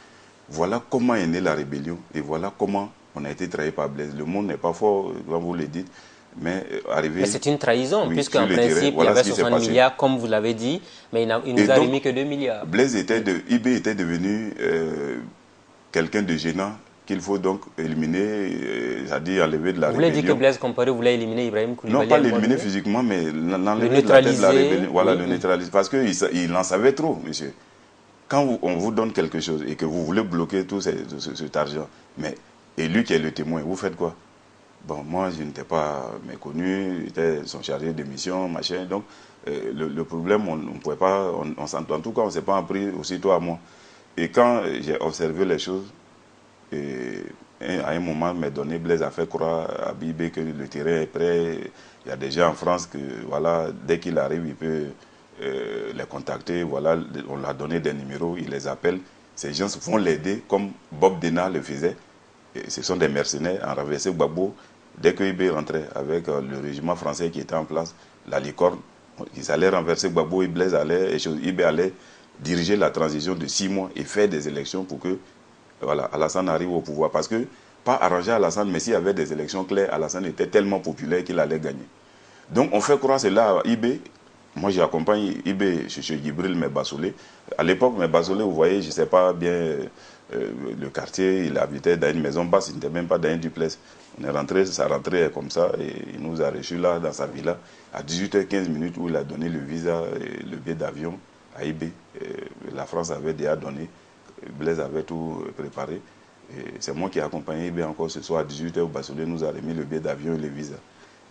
voilà comment est née la rébellion et voilà comment on a été trahi par Blaise. Le monde n'est pas fort, comme vous le dites, mais arrivé... Mais c'est une trahison, oui, puisqu'en principe, terrain, voilà, il y avait 60 milliards, comme vous l'avez dit, mais il nous a remis que 2 milliards. Blaise IB était devenu quelqu'un de gênant qu'il faut donc éliminer, c'est-à-dire enlever de la rébellion. Vous voulez dire que Blaise Compaoré voulait éliminer Ibrahim Koulibaly? Non, pas l'éliminer physiquement, mais l'enlever de la tête de la rébellion. Voilà, le neutraliser. Parce qu'il en savait trop, monsieur. Quand on vous donne quelque chose et que vous voulez bloquer tout cet argent, et lui qui est le témoin, vous faites quoi? Bon, moi, je n'étais pas méconnu, j'étais son chargé de mission, machin. Donc, le problème, on ne pouvait pas, on s'entend. En tout cas, on ne s'est pas pris aussitôt à moi. Et quand j'ai observé les choses, à un moment, m'a donné, Blaise a fait croire à Bibé que le terrain est prêt. Il y a des gens en France que, voilà, dès qu'il arrive, il peut les contacter. Voilà, on leur a donné des numéros, il les appelle. Ces gens vont l'aider, comme Bob Denard le faisait. Et ce sont des mercenaires en renversé Gbagbo. Dès que Ibé rentrait avec le régiment français qui était en place, la licorne, ils allaient renverser Gbagbo et Blaise allait, et Ibé allait diriger la transition de 6 mois et faire des élections pour que voilà, Alassane arrive au pouvoir. Parce que, pas arranger Alassane, mais s'il y avait des élections claires, Alassane était tellement populaire qu'il allait gagner. Donc on fait croire cela à Ibé. Moi j'accompagne Ibé chez Gibril Mebasolé. À l'époque, Mebasolé, vous voyez, je ne sais pas bien le quartier, il habitait dans une maison basse, il n'était même pas dans un duplex. On est rentré, ça rentrait comme ça, et il nous a reçus là, dans sa villa, à 18h15 où il a donné le visa et le billet d'avion à Ibé. La France avait déjà donné, Blaise avait tout préparé. C'est moi qui ai accompagné Ibé encore ce soir à 18h au Basolé, nous a remis le billet d'avion et le visa.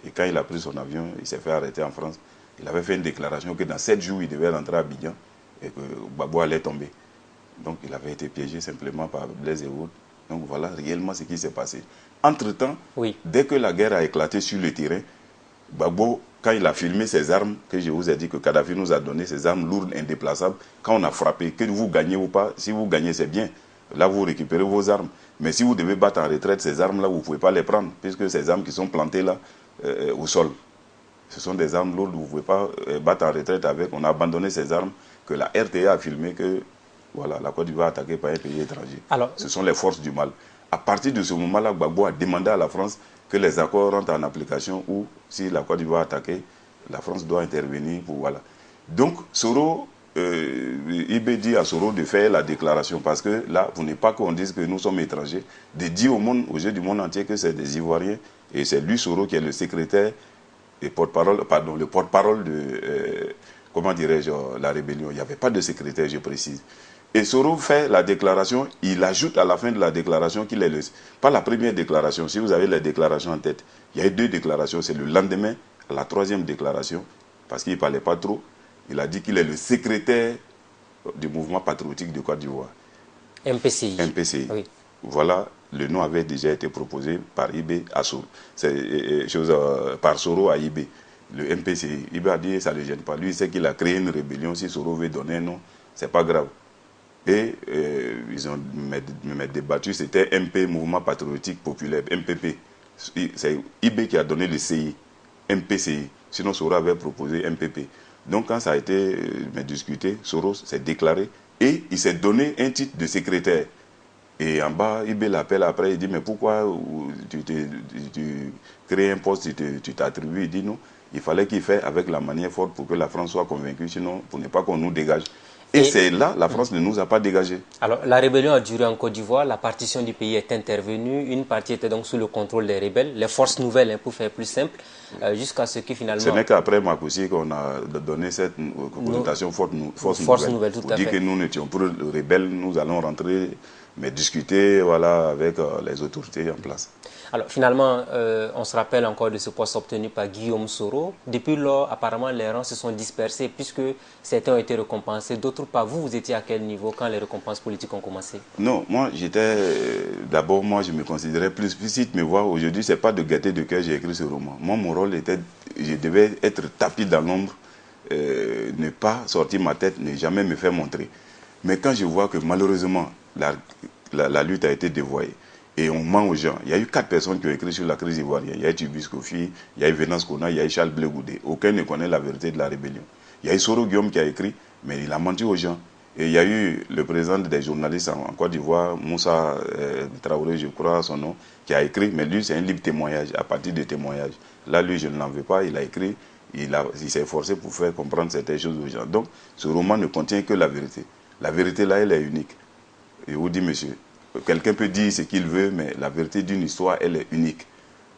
Et quand il a pris son avion, il s'est fait arrêter en France. Il avait fait une déclaration que dans 7 jours, il devait rentrer à Abidjan et que Gbagbo allait tomber. Donc il avait été piégé simplement par Blaise et autres. Donc voilà réellement ce qui s'est passé. Entre-temps, dès que la guerre a éclaté sur le terrain, Gbagbo, quand il a filmé ses armes, que je vous ai dit que Kadhafi nous a donné ces armes lourdes, indéplaçables, quand on a frappé, que vous gagnez ou pas, si vous gagnez c'est bien, là vous récupérez vos armes. Mais si vous devez battre en retraite, ces armes-là, vous ne pouvez pas les prendre, puisque ces armes qui sont plantées là, au sol, ce sont des armes lourdes, vous ne pouvez pas battre en retraite avec. On a abandonné ces armes que la RTA a filmé que voilà, la Côte d'Ivoire attaquée par un pays étranger. Alors, ce sont les forces du mal. À partir de ce moment-là, Gbagbo a demandé à la France que les accords rentrent en application ou si la Côte d'Ivoire est attaquée, la France doit intervenir pour voilà. Donc, Soro Ibé dit à Soro de faire la déclaration, parce que là, vous n'êtes pas qu'on dise que nous sommes étrangers, de dire au monde, aux yeux du monde entier que c'est des Ivoiriens, et c'est lui, Soro, qui est le secrétaire et porte-parole, pardon, le porte-parole de, comment dirais-je, la rébellion. Il n'y avait pas de secrétaire, je précise. Et Soro fait la déclaration, il ajoute à la fin de la déclaration qu'il est le... Pas la première déclaration, si vous avez les déclarations en tête, il y a eu 2 déclarations, c'est le lendemain, la 3e déclaration, parce qu'il ne parlait pas trop. Il a dit qu'il est le secrétaire du mouvement patriotique de Côte d'Ivoire. MPCI. MPCI. Oui. Voilà, le nom avait déjà été proposé par Ibé à Soro. C'est par Soro à Ibé. Le MPCI. Ibé a dit ça ne le gêne pas. Lui, il sait qu'il a créé une rébellion. Si Soro veut donner un nom, ce n'est pas grave. Et ils ont débattu. C'était MP, Mouvement Patriotique Populaire, MPP. C'est Ibé qui a donné le CI, MPCI. Sinon, Soro avait proposé MPP. Donc, quand ça a été discuté, Soro s'est déclaré et il s'est donné un titre de secrétaire. Et en bas, Ibé l'appelle après, il dit, mais pourquoi tu crées un poste, tu t'attribues? Il dit non, il fallait qu'il fasse avec la manière forte pour que la France soit convaincue, sinon, pour ne pas qu'on nous dégage. Et c'est là, la France ne nous a pas dégagés. Alors, la rébellion a duré en Côte d'Ivoire, la partition du pays est intervenue, une partie était donc sous le contrôle des rebelles, les forces nouvelles, hein, pour faire plus simple, jusqu'à ce que finalement... Ce n'est qu'après Makoussi qu'on a donné cette connotation force nouvelle pour dire que nous n'étions pour les rebelles, nous allons rentrer, mais discuter voilà, avec les autorités en place. Alors finalement, on se rappelle encore de ce poste obtenu par Guillaume Soro. Depuis lors, apparemment, les rangs se sont dispersés puisque certains ont été récompensés, d'autres pas. Vous étiez à quel niveau quand les récompenses politiques ont commencé? Non, moi j'étais, d'abord moi je me considérais plus, si tu me vois aujourd'hui, c'est pas de gaieté de cœur j'ai écrit ce roman. Moi mon rôle était, je devais être tapis dans l'ombre, ne pas sortir ma tête, ne jamais me faire montrer. Mais quand je vois que malheureusement la lutte a été dévoyée, et on ment aux gens. Il y a eu 4 personnes qui ont écrit sur la crise ivoirienne. Il y a eu Tubis Kofi, il y a eu Venance Kona, il y a eu Charles Blé Goudé. Aucun ne connaît la vérité de la rébellion. Il y a eu Soro Guillaume qui a écrit, mais il a menti aux gens. Et il y a eu le président des journalistes en Côte d'Ivoire, Moussa Traoré, je crois son nom, qui a écrit, mais lui c'est un livre témoignage, à partir de témoignages. Là, lui, je ne l'en veux pas, il a écrit, il s'est efforcé pour faire comprendre certaines choses aux gens. Donc, ce roman ne contient que la vérité. La vérité, là, elle est unique. Et je vous dis, monsieur, quelqu'un peut dire ce qu'il veut, mais la vérité d'une histoire, elle est unique.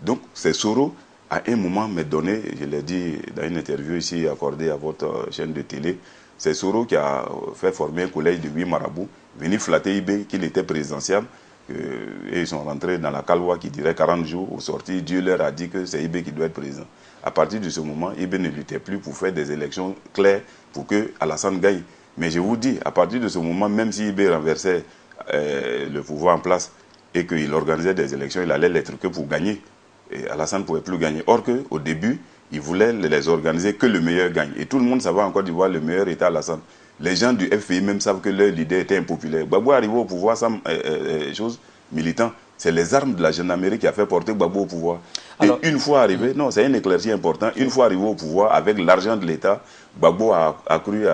Donc, c'est Soro, à un moment, m'a donné, je l'ai dit dans une interview ici accordée à votre chaîne de télé, c'est Soro qui a fait former un collège de 8 marabouts, venu flatter Ibé qu'il était présidentiel, et ils sont rentrés dans la calwa qui dirait 40 jours. Au sorti, Dieu leur a dit que c'est Ibé qui doit être président. À partir de ce moment, Ibé ne luttait plus pour faire des élections claires pour que Alassane gagne. Mais je vous dis, à partir de ce moment, même si Ibé renversait le pouvoir en place et qu'il organisait des élections, il allait l'être que pour gagner. Et Alassane ne pouvait plus gagner. Or qu'au début, il voulait les organiser que le meilleur gagne. Et tout le monde savait en Côte d'Ivoire le meilleur était Alassane. Les gens du FPI même savent que leur leader était impopulaire. Gbagbo arrivé au pouvoir sans chose militant. C'est les armes de la gendarmerie qui a fait porter Gbagbo au pouvoir. Alors, et une fois arrivé, non, c'est un éclairci important, une fois arrivé au pouvoir, avec l'argent de l'État, Gbagbo a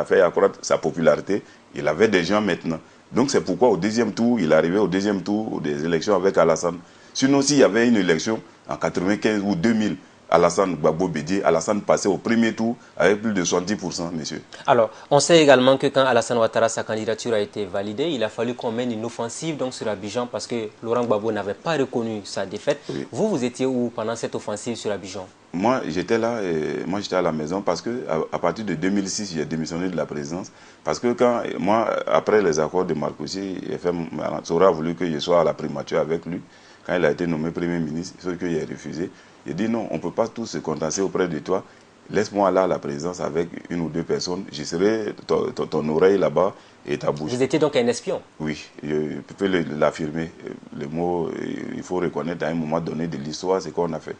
fait accroître sa popularité. Il avait des gens maintenant. Donc c'est pourquoi au deuxième tour, il est arrivé au deuxième tour des élections avec Alassane. Sinon, s'il y avait une élection en 95 ou 2000, Alassane Gbagbo Bédié, Alassane passait au premier tour avec plus de 70%, monsieur. Alors, on sait également que quand Alassane Ouattara, sa candidature a été validée, il a fallu qu'on mène une offensive donc, sur Abidjan parce que Laurent Gbagbo n'avait pas reconnu sa défaite. Oui. Vous étiez où pendant cette offensive sur Abidjan? Moi, j'étais là, moi j'étais à la maison parce que à partir de 2006, j'ai démissionné de la présidence. Parce que quand, moi, après les accords de Marcoussi, Soro a voulu que je sois à la primature avec lui. Quand il a été nommé Premier ministre, ce que j'ai refusé. Il dit non, on ne peut pas tous se contenter auprès de toi. Laisse-moi là à la présidence avec une ou deux personnes. Je serai ton oreille là-bas et ta bouche. Vous étiez donc un espion? Oui, je peux l'affirmer. Le mot, il faut reconnaître à un moment donné de l'histoire ce qu'on a fait.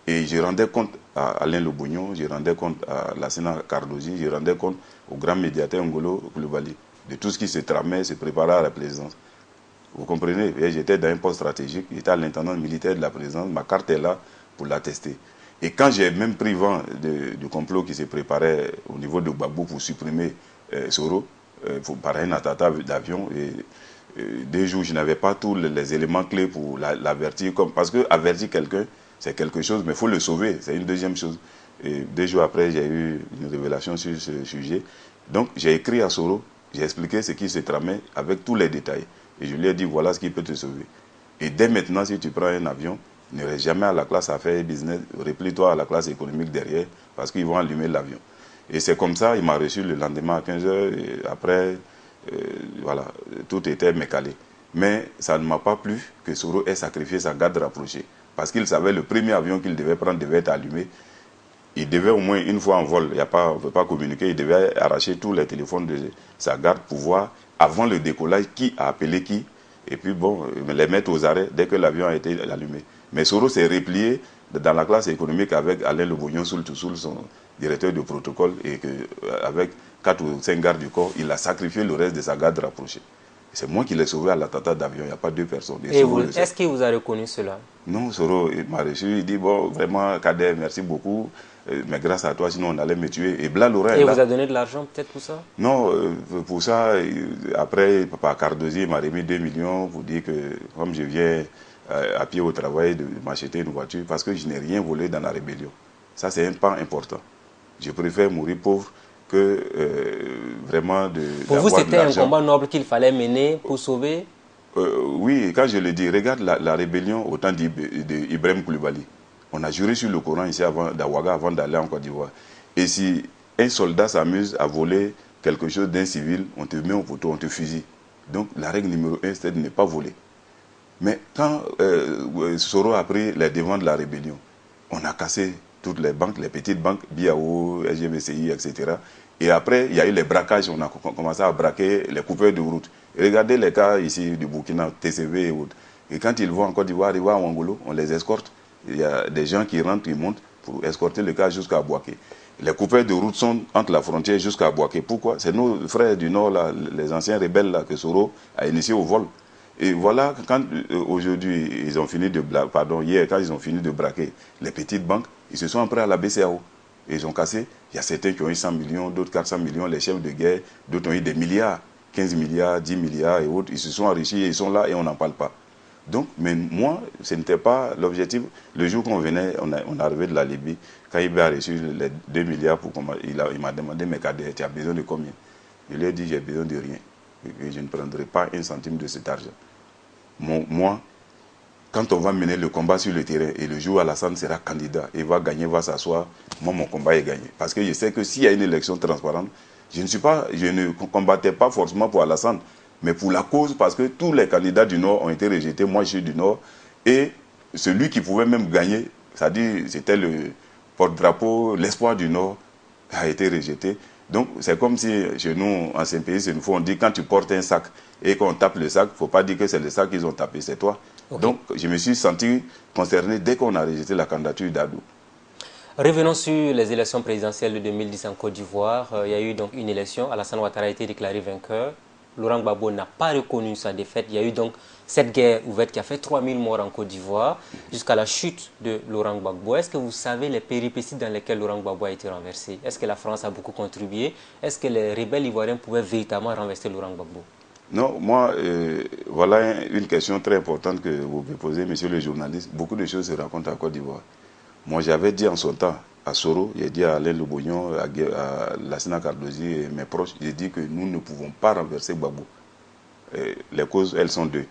Et je rendais compte à Alain Lobognon, je rendais compte à Lassina Cardozi, je rendais compte au grand médiateur Ngolo Koulibaly de tout ce qui se tramait, se préparait à la présidence. Vous comprenez? J'étais dans un poste stratégique, j'étais à l'intendant militaire de la présidence, ma carte est là pour l'attester. Et quand j'ai même pris vent du complot qui se préparait au niveau de Gbagbo pour supprimer Soro, par un attentat d'avion, et 2 jours, je n'avais pas tous les éléments clés pour l'avertir, parce que avertir quelqu'un, c'est quelque chose, mais il faut le sauver, c'est une deuxième chose. Et 2 jours après, j'ai eu une révélation sur ce sujet. Donc j'ai écrit à Soro, j'ai expliqué ce qui se tramait avec tous les détails. Et je lui ai dit, voilà ce qui peut te sauver. Et dès maintenant, si tu prends un avion, ne reste jamais à la classe affaires et business, replie-toi à la classe économique derrière, parce qu'ils vont allumer l'avion. Et c'est comme ça, il m'a reçu le lendemain à 15h, et après, voilà, tout était mécalé. Mais ça ne m'a pas plu que Soro ait sacrifié sa garde rapprochée, parce qu'il savait le premier avion qu'il devait prendre devait être allumé. Il devait au moins une fois en vol, on ne peut pas communiquer, il devait arracher tous les téléphones de sa garde pour voir, avant le décollage, qui a appelé qui, et puis bon, les mettre aux arrêts dès que l'avion a été allumé. Mais Soro s'est replié dans la classe économique avec Alain Le Bougnon Soul, son directeur de protocole, et avec 4 ou 5 gardes du corps, il a sacrifié le reste de sa garde rapprochée. C'est moi qui l'ai sauvé à l'attentat d'avion, il n'y a pas deux personnes. Et est-ce qu'il vous a reconnu cela? Non, Soro m'a reçu, il dit, bon, vraiment, Kader, merci beaucoup, mais grâce à toi, sinon on allait me tuer. Et Blas Laurent est là. Et vous a donné de l'argent peut-être pour ça? Non, pour ça, après, Papa Cardozi m'a remis 2 millions pour dire que, comme je viens à pied au travail, de m'acheter une voiture, parce que je n'ai rien volé dans la rébellion. Ça, c'est un pas important. Je préfère mourir pauvre que vraiment de... Pour vous, c'était un combat noble qu'il fallait mener pour sauver? Oui, quand je le dis, regarde la rébellion au temps d'Ibrahim Koulibaly. On a juré sur le Coran ici d'Aouaga avant d'aller en Côte d'Ivoire. Et si un soldat s'amuse à voler quelque chose d'un civil, on te met au poteau, on te fusille. Donc la règle numéro 1, c'est de ne pas voler. Mais quand Soro a pris les devants de la rébellion, on a cassé toutes les banques, les petites banques, BAO, SGBCI, etc. Et après, il y a eu les braquages, on a commencé à braquer les coupeurs de route. Regardez les cas ici du Burkina, TCV et autres. Et quand ils vont en Côte d'Ivoire, arriver à Ouangolo, on les escorte. Il y a des gens qui rentrent, qui montent pour escorter le cas jusqu'à Bouaké. Les coupeurs de route sont entre la frontière jusqu'à Bouaké. Pourquoi? C'est nos frères du Nord, là, les anciens rebelles là, que Soro a initiés au vol. Et voilà, quand aujourd'hui, ils ont fini de hier, quand ils ont fini de braquer les petites banques, ils se sont empruntés à la BCAO. Et ils ont cassé. Il y a certains qui ont eu 100 millions, d'autres 400 millions, les chefs de guerre, d'autres ont eu des milliards, 15 milliards, 10 milliards et autres. Ils se sont enrichis et ils sont là et on n'en parle pas. Donc, mais moi, ce n'était pas l'objectif. Le jour qu'on venait, on arrivait de la Libye, quand il a reçu les 2 milliards, il m'a demandé, mais Kader, tu as besoin de combien? Je lui ai dit, j'ai besoin de rien. Et je ne prendrai pas un centime de cet argent. Moi, quand on va mener le combat sur le terrain et le jour Alassane sera candidat et va gagner, va s'asseoir, moi, mon combat est gagné. Parce que je sais que s'il y a une élection transparente, je ne combattais pas forcément pour Alassane, mais pour la cause, parce que tous les candidats du Nord ont été rejetés. Moi, je suis du Nord. Et celui qui pouvait même gagner, c'est-à-dire c'était le porte-drapeau, l'espoir du Nord, a été rejeté. Donc, c'est comme si chez nous, en pays, c'est une fois, on dit quand tu portes un sac et qu'on tape le sac, il ne faut pas dire que c'est le sac qu'ils ont tapé, c'est toi. Okay. Donc, je me suis senti concerné dès qu'on a rejeté la candidature d'Adou. Revenons sur les élections présidentielles de 2010 en Côte d'Ivoire. Il y a eu donc une élection. Alassane Ouattara a été déclaré vainqueur. Laurent Gbagbo n'a pas reconnu sa défaite. Il y a eu donc cette guerre ouverte qui a fait 3000 morts en Côte d'Ivoire jusqu'à la chute de Laurent Gbagbo. Est-ce que vous savez les péripéties dans lesquelles Laurent Gbagbo a été renversé? Est-ce que la France a beaucoup contribué? Est-ce que les rebelles ivoiriens pouvaient véritablement renverser Laurent Gbagbo? Non, moi, voilà une question très importante que vous pouvez poser, monsieur le journaliste. Beaucoup de choses se racontent en Côte d'Ivoire. Moi, j'avais dit en son temps à Soro, j'ai dit à Alain Le Bougnon, à Lassina Cardozi et mes proches, j'ai dit que nous ne pouvons pas renverser Gbagbo. Les causes, elles sont deux.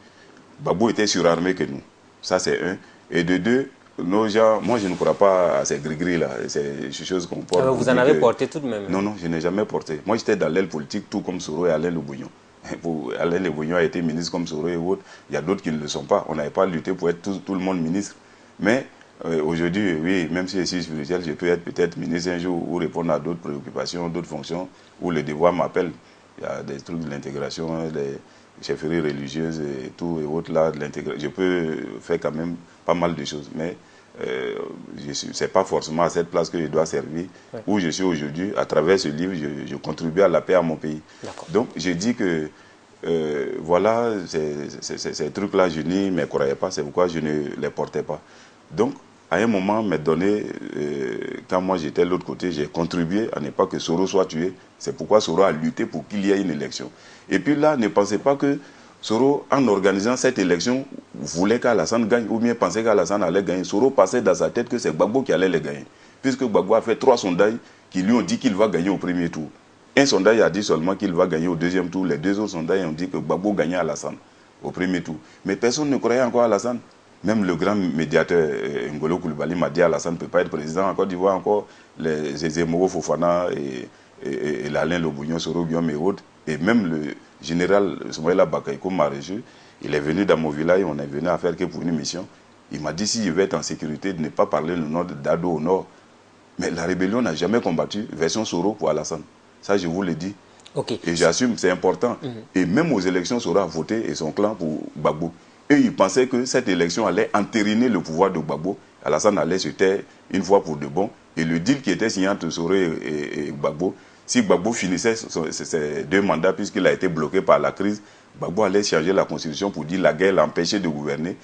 Gbagbo était surarmé que nous. Ça, c'est un. Et de deux, nos gens, moi, je ne crois pas à ces gris-gris là, ces choses qu'on porte. Vous en avez porté tout de même? Non, non, je n'ai jamais porté. Moi, j'étais dans l'aile politique, tout comme Soro et Alain Le Bougnon. Alain Le Bougnon a été ministre comme Soro et autres. Il y a d'autres qui ne le sont pas. On n'avait pas lutté pour être tout le monde ministre. Mais aujourd'hui, oui, même si je suis spirituel, je peux être peut-être ministre un jour ou répondre à d'autres préoccupations, d'autres fonctions où le devoir m'appelle. Il y a des trucs de l'intégration, des chefferies religieuses et tout et autres là, de l'intégration. Je peux faire quand même pas mal de choses, mais ce n'est pas forcément à cette place que je dois servir, ouais. Où je suis aujourd'hui. À travers ce livre, je contribue à la paix à mon pays. Donc, je dis que voilà, ces trucs-là, je n'y me croyais pas, c'est pourquoi je ne les portais pas. Donc, à un moment donné, quand moi j'étais de l'autre côté, j'ai contribué à ne pas que Soro soit tué. C'est pourquoi Soro a lutté pour qu'il y ait une élection. Et puis là, ne pensez pas que Soro, en organisant cette élection, voulait qu'Alassane gagne ou bien pensait qu'Alassane allait gagner. Soro passait dans sa tête que c'est Gbagbo qui allait les gagner. Puisque Gbagbo a fait 3 sondages qui lui ont dit qu'il va gagner au premier tour. Un sondage a dit seulement qu'il va gagner au deuxième tour. Les deux autres sondages ont dit que Gbagbo gagnait Alassane au premier tour. Mais personne ne croyait encore à Alassane. Même le grand médiateur Ngolo Coulibaly m'a dit Alassane ne peut pas être président. En Côte d'Ivoire, encore les Zemmour Fofana et l'Alain Lobognon, Soro Guillaume et autres. Et même le général Soumaïla Bakaïko Maréchou, il est venu dans mon village, on est venu à faire que pour une mission. Il m'a dit si je vais être en sécurité, de ne pas parler le nom d'Ado au nord. Mais la rébellion n'a jamais combattu version Soro pour Alassane. Ça, je vous le dis. Okay. Et j'assume, c'est important. Et même aux élections, Soro a voté et son clan pour Gbagbo. Et ils pensaient que cette élection allait entériner le pouvoir de Gbagbo. Alassane allait se taire une fois pour de bon. Et le deal qui était signé entre Soro et Gbagbo, si Gbagbo finissait ses 2 mandats, puisqu'il a été bloqué par la crise, Gbagbo allait changer la constitution pour dire la guerre l'empêchait de gouverner.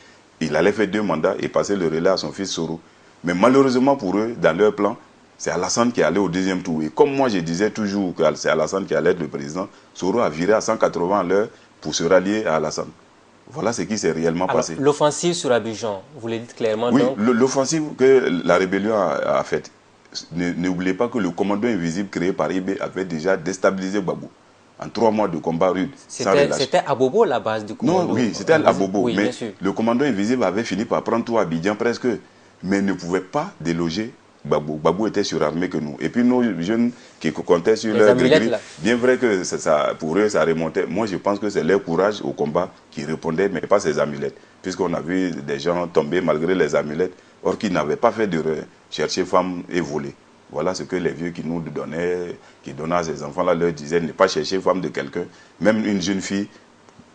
Il allait faire 2 mandats et passer le relais à son fils Soro. Mais malheureusement pour eux, dans leur plan, c'est Alassane qui allait au deuxième tour. Et comme moi je disais toujours que c'est Alassane qui allait être le président, Soro a viré à 180 à l'heure pour se rallier à Alassane. Voilà ce qui s'est réellement passé. L'offensive sur Abidjan, vous le dites clairement. Oui, l'offensive que la rébellion a faite. N'oubliez pas que le commando invisible créé par IB avait déjà déstabilisé Gbagbo. En 3 mois de combat rude. C'était à Bobo la base du commando. Non, oui, c'était à Bobo. Oui, mais le commando invisible avait fini par prendre tout Abidjan presque, mais ne pouvait pas déloger Gbagbo. Gbagbo était surarmé que nous. Et puis nos jeunes qui comptaient sur leur gris, bien vrai que pour eux ça remontait. Moi je pense que c'est leur courage au combat qui répondait, mais pas ces amulettes. Puisqu'on a vu des gens tomber malgré les amulettes, or qu'ils n'avaient pas fait de chercher femmes et voler. Voilà ce que les vieux qui nous donnaient, qui donnaient à ces enfants-là, leur disaient, ne pas chercher femme de quelqu'un, même une jeune fille,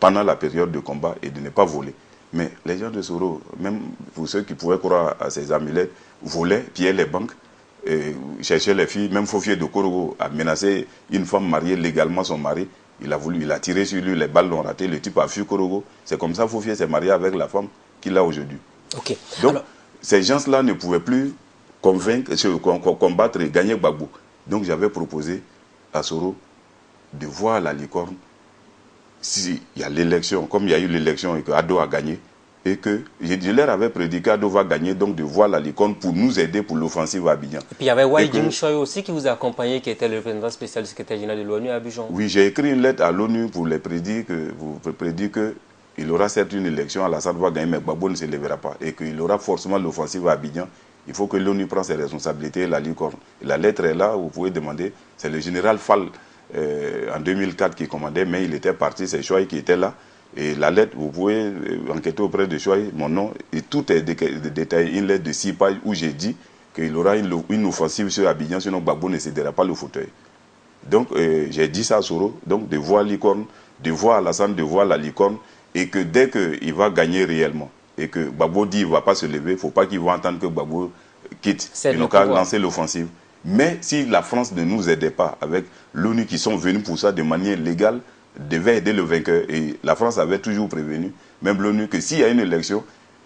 pendant la période de combat, et de ne pas voler. Mais les gens de Soro, même pour ceux qui pouvaient croire à ces amulettes, volaient, pillaient les banques, cherchaient les filles. Même Fofié de Korogo a menacé une femme mariée légalement son mari. Il a tiré sur lui, les balles l'ont raté, le type a fui Korogo. C'est comme ça Fofié s'est marié avec la femme qu'il a aujourd'hui. Okay. Donc, ces gens-là ne pouvaient plus combattre et gagner Gbagbo. Donc j'avais proposé à Soro de voir la licorne s'il y a l'élection, comme il y a eu l'élection et que Ado a gagné, et que je leur avais prédit qu'Ado va gagner, donc de voir la licorne pour nous aider pour l'offensive à Abidjan. Et puis il y avait Wai Jing-Choi aussi qui vous a accompagné, qui était le représentant spécial du secrétaire général de l'ONU à Abidjan. Oui, j'ai écrit une lettre à l'ONU pour les prédire qu'il aura certes une élection, Alassane va gagner, mais Gbagbo ne se lèvera pas, et qu'il aura forcément l'offensive à Abidjan. Il faut que l'ONU prenne ses responsabilités et la licorne. Et la lettre est là, vous pouvez demander. C'est le général Fall en 2004 qui commandait, mais il était parti, c'est Chouaï qui était là. Et la lettre, vous pouvez enquêter auprès de Chouaï, mon nom, et tout est détaillé. Une lettre de 6 pages où j'ai dit qu'il aura une offensive sur Abidjan, sinon Gbagbo ne cédera pas le fauteuil. Donc j'ai dit ça à Soro, donc de voir licorne, de voir Alassane, de voir la licorne, et que dès qu'il va gagner réellement, et que Gbagbo dit qu'il ne va pas se lever, il ne faut pas qu'ils vont entendre que Gbagbo quitte. Ils n'ont qu'à lancer l'offensive. Mais si la France ne nous aidait pas, avec l'ONU qui sont venus pour ça de manière légale, devait aider le vainqueur. Et la France avait toujours prévenu, même l'ONU, que s'il y a une élection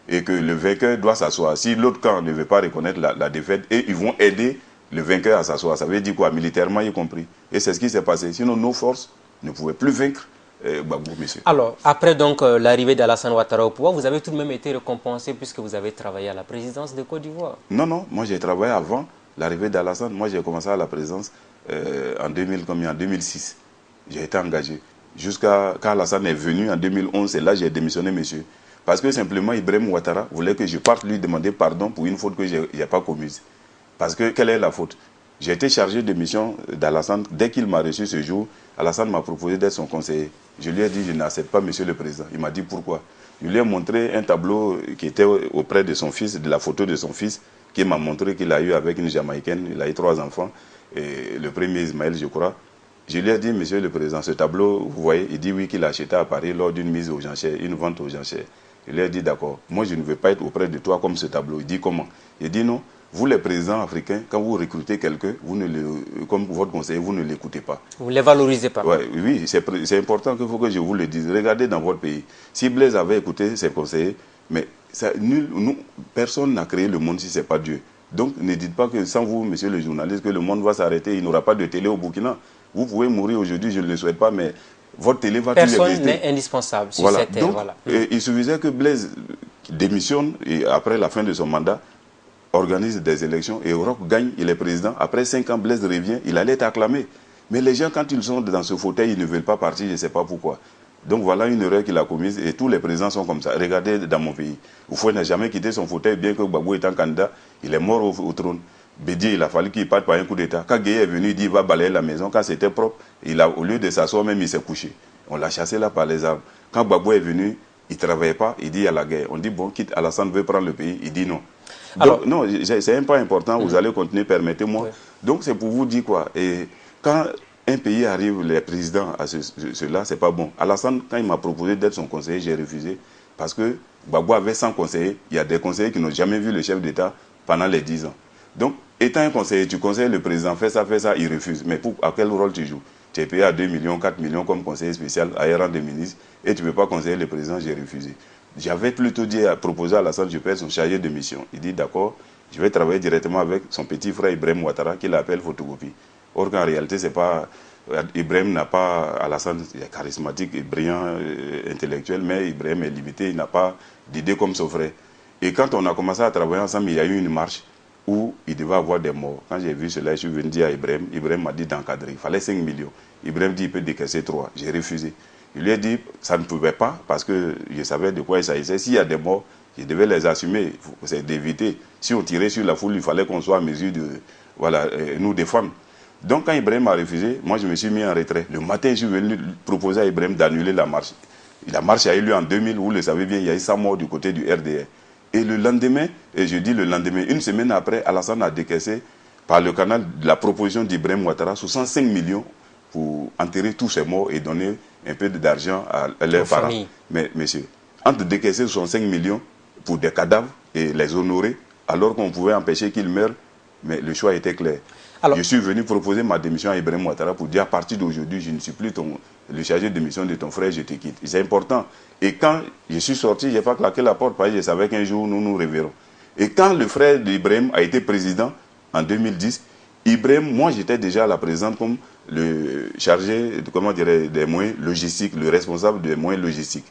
et que le vainqueur doit s'asseoir, si l'autre camp ne veut pas reconnaître la défaite, et ils vont aider le vainqueur à s'asseoir. Ça veut dire quoi? Militairement y compris. Et c'est ce qui s'est passé. Sinon, nos forces ne pouvaient plus vaincre Gbagbo, monsieur. Alors, après donc l'arrivée d'Alassane Ouattara au pouvoir, vous avez tout de même été récompensé puisque vous avez travaillé à la présidence de Côte d'Ivoire. Non, non, moi j'ai travaillé avant l'arrivée d'Alassane. Moi j'ai commencé à la présidence en 2006. J'ai été engagé. Jusqu'à quand Alassane est venu en 2011, c'est là que j'ai démissionné, monsieur. Parce que simplement Ibrahim Ouattara voulait que je parte lui demander pardon pour une faute que je n'ai pas commise. Parce que quelle est la faute? J'ai été chargé de mission d'Alassane. Dès qu'il m'a reçu ce jour, Alassane m'a proposé d'être son conseiller. Je lui ai dit, je n'accepte pas, monsieur le président. Il m'a dit, pourquoi? Je lui ai montré un tableau qui était auprès de son fils, de la photo de son fils, qui m'a montré qu'il a eu avec une Jamaïcaine. Il a eu 3 enfants. Et le premier Ismaël, je crois. Je lui ai dit, monsieur le président, ce tableau, vous voyez, il dit oui qu'il a acheté à Paris lors d'une mise aux enchères, une vente aux enchères. Je lui ai dit, d'accord, moi je ne veux pas être auprès de toi comme ce tableau. Il dit, comment? Il dit, non. Vous, les présidents africains, quand vous recrutez quelqu'un, comme votre conseiller, vous ne l'écoutez pas. Vous ne les valorisez pas. Ouais, oui, c'est important qu'il faut que je vous le dise. Regardez dans votre pays. Si Blaise avait écouté ses conseillers, mais personne n'a créé le monde si ce n'est pas Dieu. Donc ne dites pas que sans vous, monsieur le journaliste, que le monde va s'arrêter, il n'aura pas de télé au Burkina. Vous pouvez mourir aujourd'hui, je ne le souhaite pas, mais votre télé va toujours exister. Personne n'est indispensable sur cette terre. Voilà. Il suffisait que Blaise démissionne et après la fin de son mandat, organise des élections et Europe gagne, il est président. Après 5 ans, Blaise revient, il allait être acclamé. Mais les gens, quand ils sont dans ce fauteuil, ils ne veulent pas partir, je ne sais pas pourquoi. Donc voilà une erreur qu'il a commise et tous les présidents sont comme ça. Regardez dans mon pays. Oufoué n'a jamais quitté son fauteuil, bien que Gbagbo étant candidat, il est mort au trône. Bédié, il a fallu qu'il parte par un coup d'État. Quand Gueye est venu, il dit qu'il va balayer la maison. Quand c'était propre, au lieu de s'asseoir, même il s'est couché. On l'a chassé là par les armes. Quand Gbagbo est venu, il ne travaillait pas, il dit à la guerre. On dit, bon, quitte, Alassane veut prendre le pays. Il dit non. Donc, non, c'est un point important, vous allez continuer, permettez-moi. Oui. Donc, c'est pour vous dire quoi. Et quand un pays arrive, les présidents à cela, c'est pas bon. Alassane, quand il m'a proposé d'être son conseiller, j'ai refusé. Parce que Gbagbo avait 100 conseillers. Il y a des conseillers qui n'ont jamais vu le chef d'État pendant les 10 ans. Donc, étant un conseiller, tu conseilles le président, fais ça, il refuse. Mais à quel rôle tu joues? Tu es payé à 2 millions, 4 millions comme conseiller spécial, à rang de ministre, et tu ne peux pas conseiller le président, j'ai refusé. J'avais plutôt proposé à Alassane Juppé son chargé de mission. Il dit d'accord, je vais travailler directement avec son petit frère Ibrahim Ouattara, qui l'appelle photocopie. Or qu'en réalité, c'est pas... Ibrahim n'a pas... Alassane est charismatique et brillant, intellectuel, mais Ibrahim est limité, il n'a pas d'idée comme son frère. Et quand on a commencé à travailler ensemble, il y a eu une marche où il devait avoir des morts. Quand j'ai vu cela, je suis venu dire à Ibrahim, Ibrahim m'a dit d'encadrer, il fallait 5 millions. Ibrahim dit, il peut décaisser 3. J'ai refusé. Il lui a dit, ça ne pouvait pas, parce que je savais de quoi il s'agissait. S'il y a des morts, je devais les assumer, c'est d'éviter. Si on tirait sur la foule, il fallait qu'on soit en mesure de nous défendre. Donc quand Ibrahim a refusé, moi je me suis mis en retrait. Le matin, je suis venu proposer à Ibrahim d'annuler la marche. La marche a eu lieu en 2000, vous le savez bien, il y a eu 100 morts du côté du RDR. Et le lendemain, et je dis le lendemain, une semaine après, Alassane a décaissé par le canal de la proposition d'Ibrahim Ouattara 65 millions pour enterrer tous ces morts et donner un peu d'argent à leurs parents. Famille. Mais monsieur, entre décaisser 65 millions pour des cadavres et les honorer, alors qu'on pouvait empêcher qu'ils meurent, mais le choix était clair. Alors, je suis venu proposer ma démission à Ibrahim Ouattara pour dire à partir d'aujourd'hui, je ne suis plus le chargé de mission de ton frère, je te quitte. C'est important. Et quand je suis sorti, je n'ai pas claqué la porte parce que je savais qu'un jour nous nous reverrons. Et quand le frère d'Ibrahim a été président en 2010, Ibrahim, moi j'étais déjà à la présidence comme le chargé des moyens logistiques, le responsable des moyens logistiques.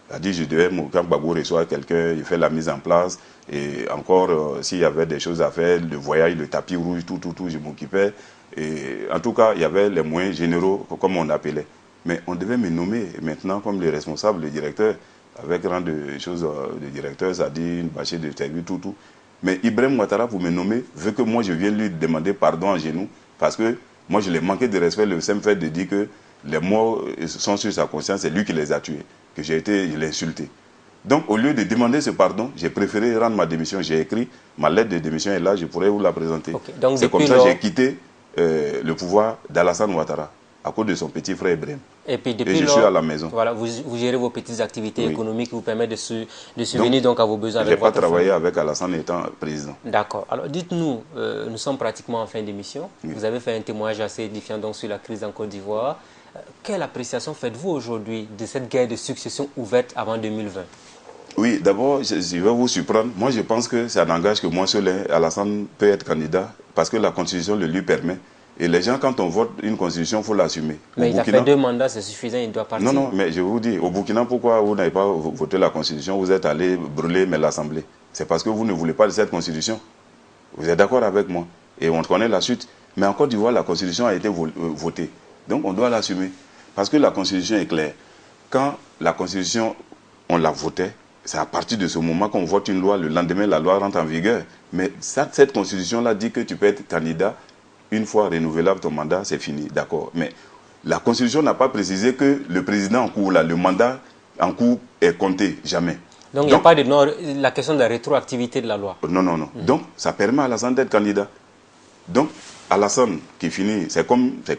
C'est-à-dire je devais, quand Gbagbo reçoit quelqu'un, il fait la mise en place. Et encore, s'il y avait des choses à faire, le voyage, le tapis rouge, tout, je m'occupais. Et en tout cas, il y avait les moyens généraux, comme on appelait. Mais on devait me nommer maintenant comme le responsable, le directeur, avec rang de choses de directeur, c'est-à-dire une bâchée de service, tout. Mais Ibrahim Ouattara, pour me nommer, veut que moi je vienne lui demander pardon à genoux, parce que moi je l'ai manqué de respect, le simple fait de dire que les morts sont sur sa conscience, c'est lui qui les a tués, que je l'ai insulté. Donc, au lieu de demander ce pardon, j'ai préféré rendre ma démission. J'ai écrit, ma lettre de démission est là, je pourrais vous la présenter. Okay. C'est comme ça que j'ai quitté le pouvoir d'Alassane Ouattara, à cause de son petit frère Ibrahim. Et puis depuis je suis à la maison. Voilà, vous gérez vos petites activités économiques qui vous permettent de subvenir donc à vos besoins. Je n'ai pas travaillé avec Alassane étant président. D'accord. Alors dites-nous, nous sommes pratiquement en fin d'émission. Oui. Vous avez fait un témoignage assez édifiant donc, sur la crise en Côte d'Ivoire. Quelle appréciation faites-vous aujourd'hui de cette guerre de succession ouverte avant 2020 ? Oui, d'abord, je vais vous surprendre. Moi, je pense que ça n'engage que moi seul. Alassane peut être candidat parce que la Constitution le lui permet. Et les gens, quand on vote une Constitution, il faut l'assumer. Mais il a fait 2 mandats, c'est suffisant, il doit partir. Non, mais je vous dis, au Burkina, pourquoi vous n'avez pas voté la Constitution? Vous êtes allé brûler l'Assemblée. C'est parce que vous ne voulez pas de cette Constitution. Vous êtes d'accord avec moi? Et on connaît la suite. Mais en Côte d'Ivoire, la Constitution a été votée. Donc, on doit l'assumer. Parce que la Constitution est claire. Quand la Constitution, on la votait, c'est à partir de ce moment qu'on vote une loi, le lendemain, la loi rentre en vigueur. Mais cette Constitution-là dit que tu peux être candidat une fois renouvelable ton mandat, c'est fini, d'accord. Mais la Constitution n'a pas précisé que le président en cours, là, le mandat en cours est compté, jamais. Donc il n'y a pas de la question de la rétroactivité de la loi. Non. Donc ça permet à Alassane d'être candidat. Donc Alassane qui finit, c'est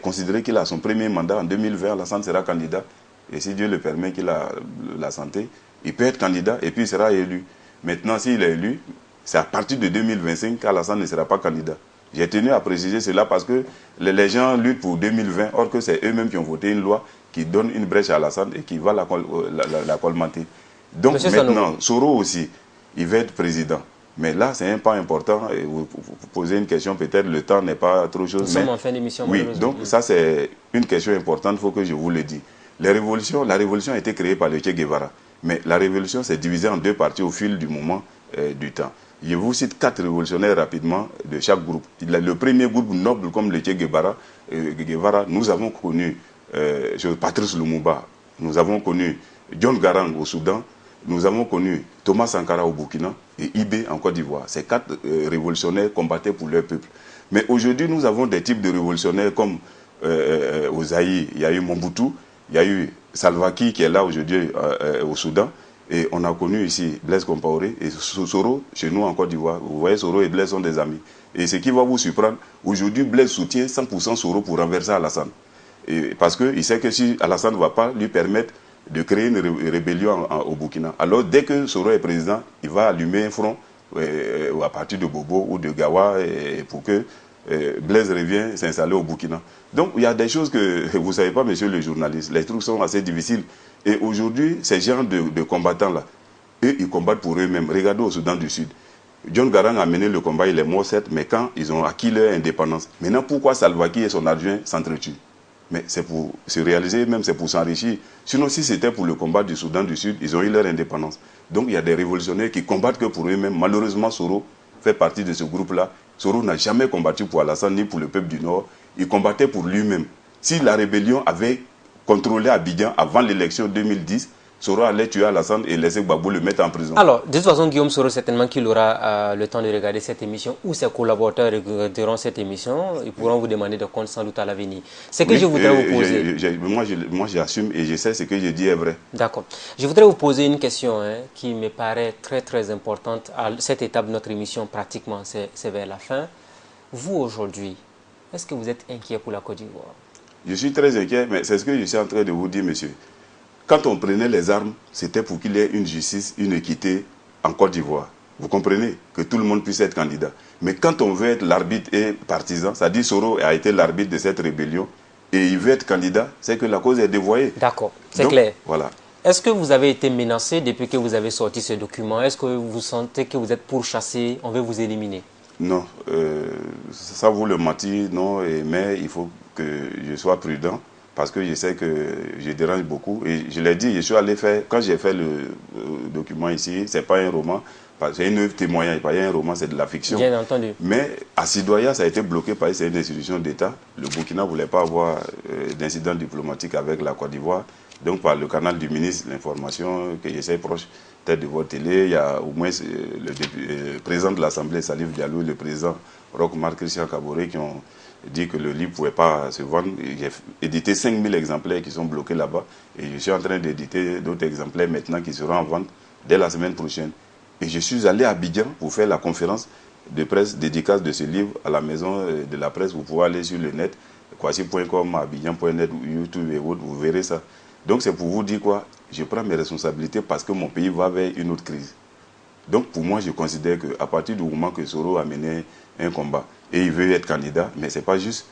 considéré qu'il a son premier mandat en 2020, Alassane sera candidat. Et si Dieu le permet qu'il a la santé, il peut être candidat et puis il sera élu. Maintenant, s'il est élu, c'est à partir de 2025 qu'Alassane ne sera pas candidat. J'ai tenu à préciser cela parce que les gens luttent pour 2020, or que c'est eux-mêmes qui ont voté une loi qui donne une brèche à Alassane et qui va la colmater. Donc Monsieur maintenant, Soro aussi, il va être président. Mais là, c'est un pas important. Et vous posez une question, peut-être le temps n'est pas trop chose. Nous sommes en fin d'émission. Oui, donc ça c'est une question importante, il faut que je vous le dise. La révolution a été créée par le Che Guevara. Mais la révolution s'est divisée en 2 parties au fil du moment du temps. Je vous cite 4 révolutionnaires rapidement de chaque groupe. Le premier groupe noble comme le Che Guevara, nous avons connu Patrice Lumumba, nous avons connu John Garang au Soudan, nous avons connu Thomas Sankara au Burkina et Ibé en Côte d'Ivoire. Ces 4 révolutionnaires combattaient pour leur peuple. Mais aujourd'hui, nous avons des types de révolutionnaires comme au Zaïre, il y a eu Mobutu, il y a eu Salva Kiir qui est là aujourd'hui au Soudan. Et on a connu ici Blaise Compaoré et Soro chez nous en Côte d'Ivoire. Vous voyez, Soro et Blaise sont des amis. Et ce qui va vous surprendre, aujourd'hui, Blaise soutient 100% Soro pour renverser Alassane. Et parce qu'il sait que si Alassane ne va pas lui permettre de créer une rébellion au Burkina, alors dès que Soro est président, il va allumer un front à partir de Bobo ou de Gawa pour que Blaise revienne s'installer au Burkina. Donc il y a des choses que vous ne savez pas, monsieur le journaliste. Les trucs sont assez difficiles. Et aujourd'hui, ces gens de combattants-là, eux, ils combattent pour eux-mêmes. Regardez au Soudan du Sud. John Garang a mené le combat, il est mort certes, mais quand ils ont acquis leur indépendance. Maintenant, pourquoi Salva Kiir et son adjoint s'entretuent? Mais c'est pour se réaliser, même c'est pour s'enrichir. Sinon, si c'était pour le combat du Soudan du Sud, ils ont eu leur indépendance. Donc il y a des révolutionnaires qui combattent que pour eux-mêmes. Malheureusement, Soro fait partie de ce groupe-là. Soro n'a jamais combattu pour Alassane ni pour le peuple du Nord. Il combattait pour lui-même. Si la rébellion avait contrôlé Abidjan avant l'élection 2010, Soro allait tuer Alassane et laisser Gbagbo le mettre en prison. Alors, de toute façon, Guillaume Soro, certainement qu'il aura le temps de regarder cette émission, ou ses collaborateurs regarderont cette émission, ils pourront vous demander de compte sans doute à l'avenir. Ce que je voudrais vous poser... Moi, j'assume et je sais ce que je dis est vrai. D'accord. Je voudrais vous poser une question qui me paraît très, très importante. À cette étape de notre émission, pratiquement, c'est vers la fin. Vous, aujourd'hui, est-ce que vous êtes inquiet pour la Côte d'Ivoire? Je suis très inquiet, mais c'est ce que je suis en train de vous dire, monsieur. Quand on prenait les armes, c'était pour qu'il y ait une justice, une équité en Côte d'Ivoire. Vous comprenez? Que tout le monde puisse être candidat. Mais quand on veut être l'arbitre et partisan, ça dit Soro a été l'arbitre de cette rébellion, et il veut être candidat, c'est que la cause est dévoyée. D'accord, c'est clair. Voilà. Est-ce que vous avez été menacé depuis que vous avez sorti ce document? Est-ce que vous sentez que vous êtes pourchassé, on veut vous éliminer? Non, ça vous le mentir, non, mais il faut que je sois prudent. Parce que je sais que je dérange beaucoup. Et je l'ai dit, je suis allé faire, quand j'ai fait le document ici, ce n'est pas un roman, c'est une œuvre témoignage, pas un roman, c'est de la fiction. Bien entendu. Mais à Sidoya, ça a été bloqué par une institution d'État. Le Burkina ne voulait pas avoir d'incident diplomatique avec la Côte d'Ivoire. Donc par le canal du ministre, l'information que j'essaie proche, peut-être de votre télé, il y a au moins le président de l'Assemblée, Salif Diallo, le président Roch-Marc Christian Kaboré, qui ont dit que le livre ne pouvait pas se vendre. J'ai édité 5000 exemplaires qui sont bloqués là-bas. Et je suis en train d'éditer d'autres exemplaires maintenant qui seront en vente dès la semaine prochaine. Et je suis allé à Abidjan pour faire la conférence de presse dédicace de ce livre à la maison de la presse. Vous pouvez aller sur le net, kwasi.com, abidjan.net, YouTube et autres, vous verrez ça. Donc c'est pour vous dire quoi? Je prends mes responsabilités parce que mon pays va vers une autre crise. Donc pour moi, je considère qu'à partir du moment que Soro a mené un combat et il veut être candidat, mais ce n'est pas juste.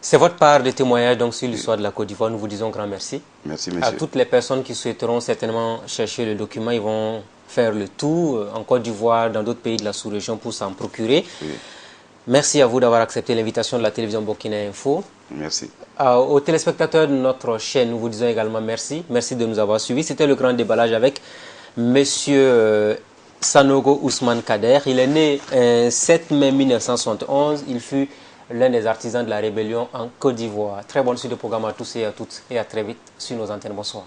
C'est votre part de témoignage donc, sur l'histoire de la Côte d'Ivoire. Nous vous disons grand merci. Merci, monsieur. À toutes les personnes qui souhaiteront certainement chercher le document, ils vont faire le tour en Côte d'Ivoire, dans d'autres pays de la sous-région pour s'en procurer. Oui. Merci à vous d'avoir accepté l'invitation de la télévision Burkina Info. Merci. Aux téléspectateurs de notre chaîne, nous vous disons également merci. Merci de nous avoir suivis. C'était le grand déballage avec monsieur Sanogo Ousmane Kader. Il est né le 7 mai 1971. Il fut l'un des artisans de la rébellion en Côte d'Ivoire. Très bonne suite de programme à tous et à toutes et à très vite sur nos antennes. Bonsoir.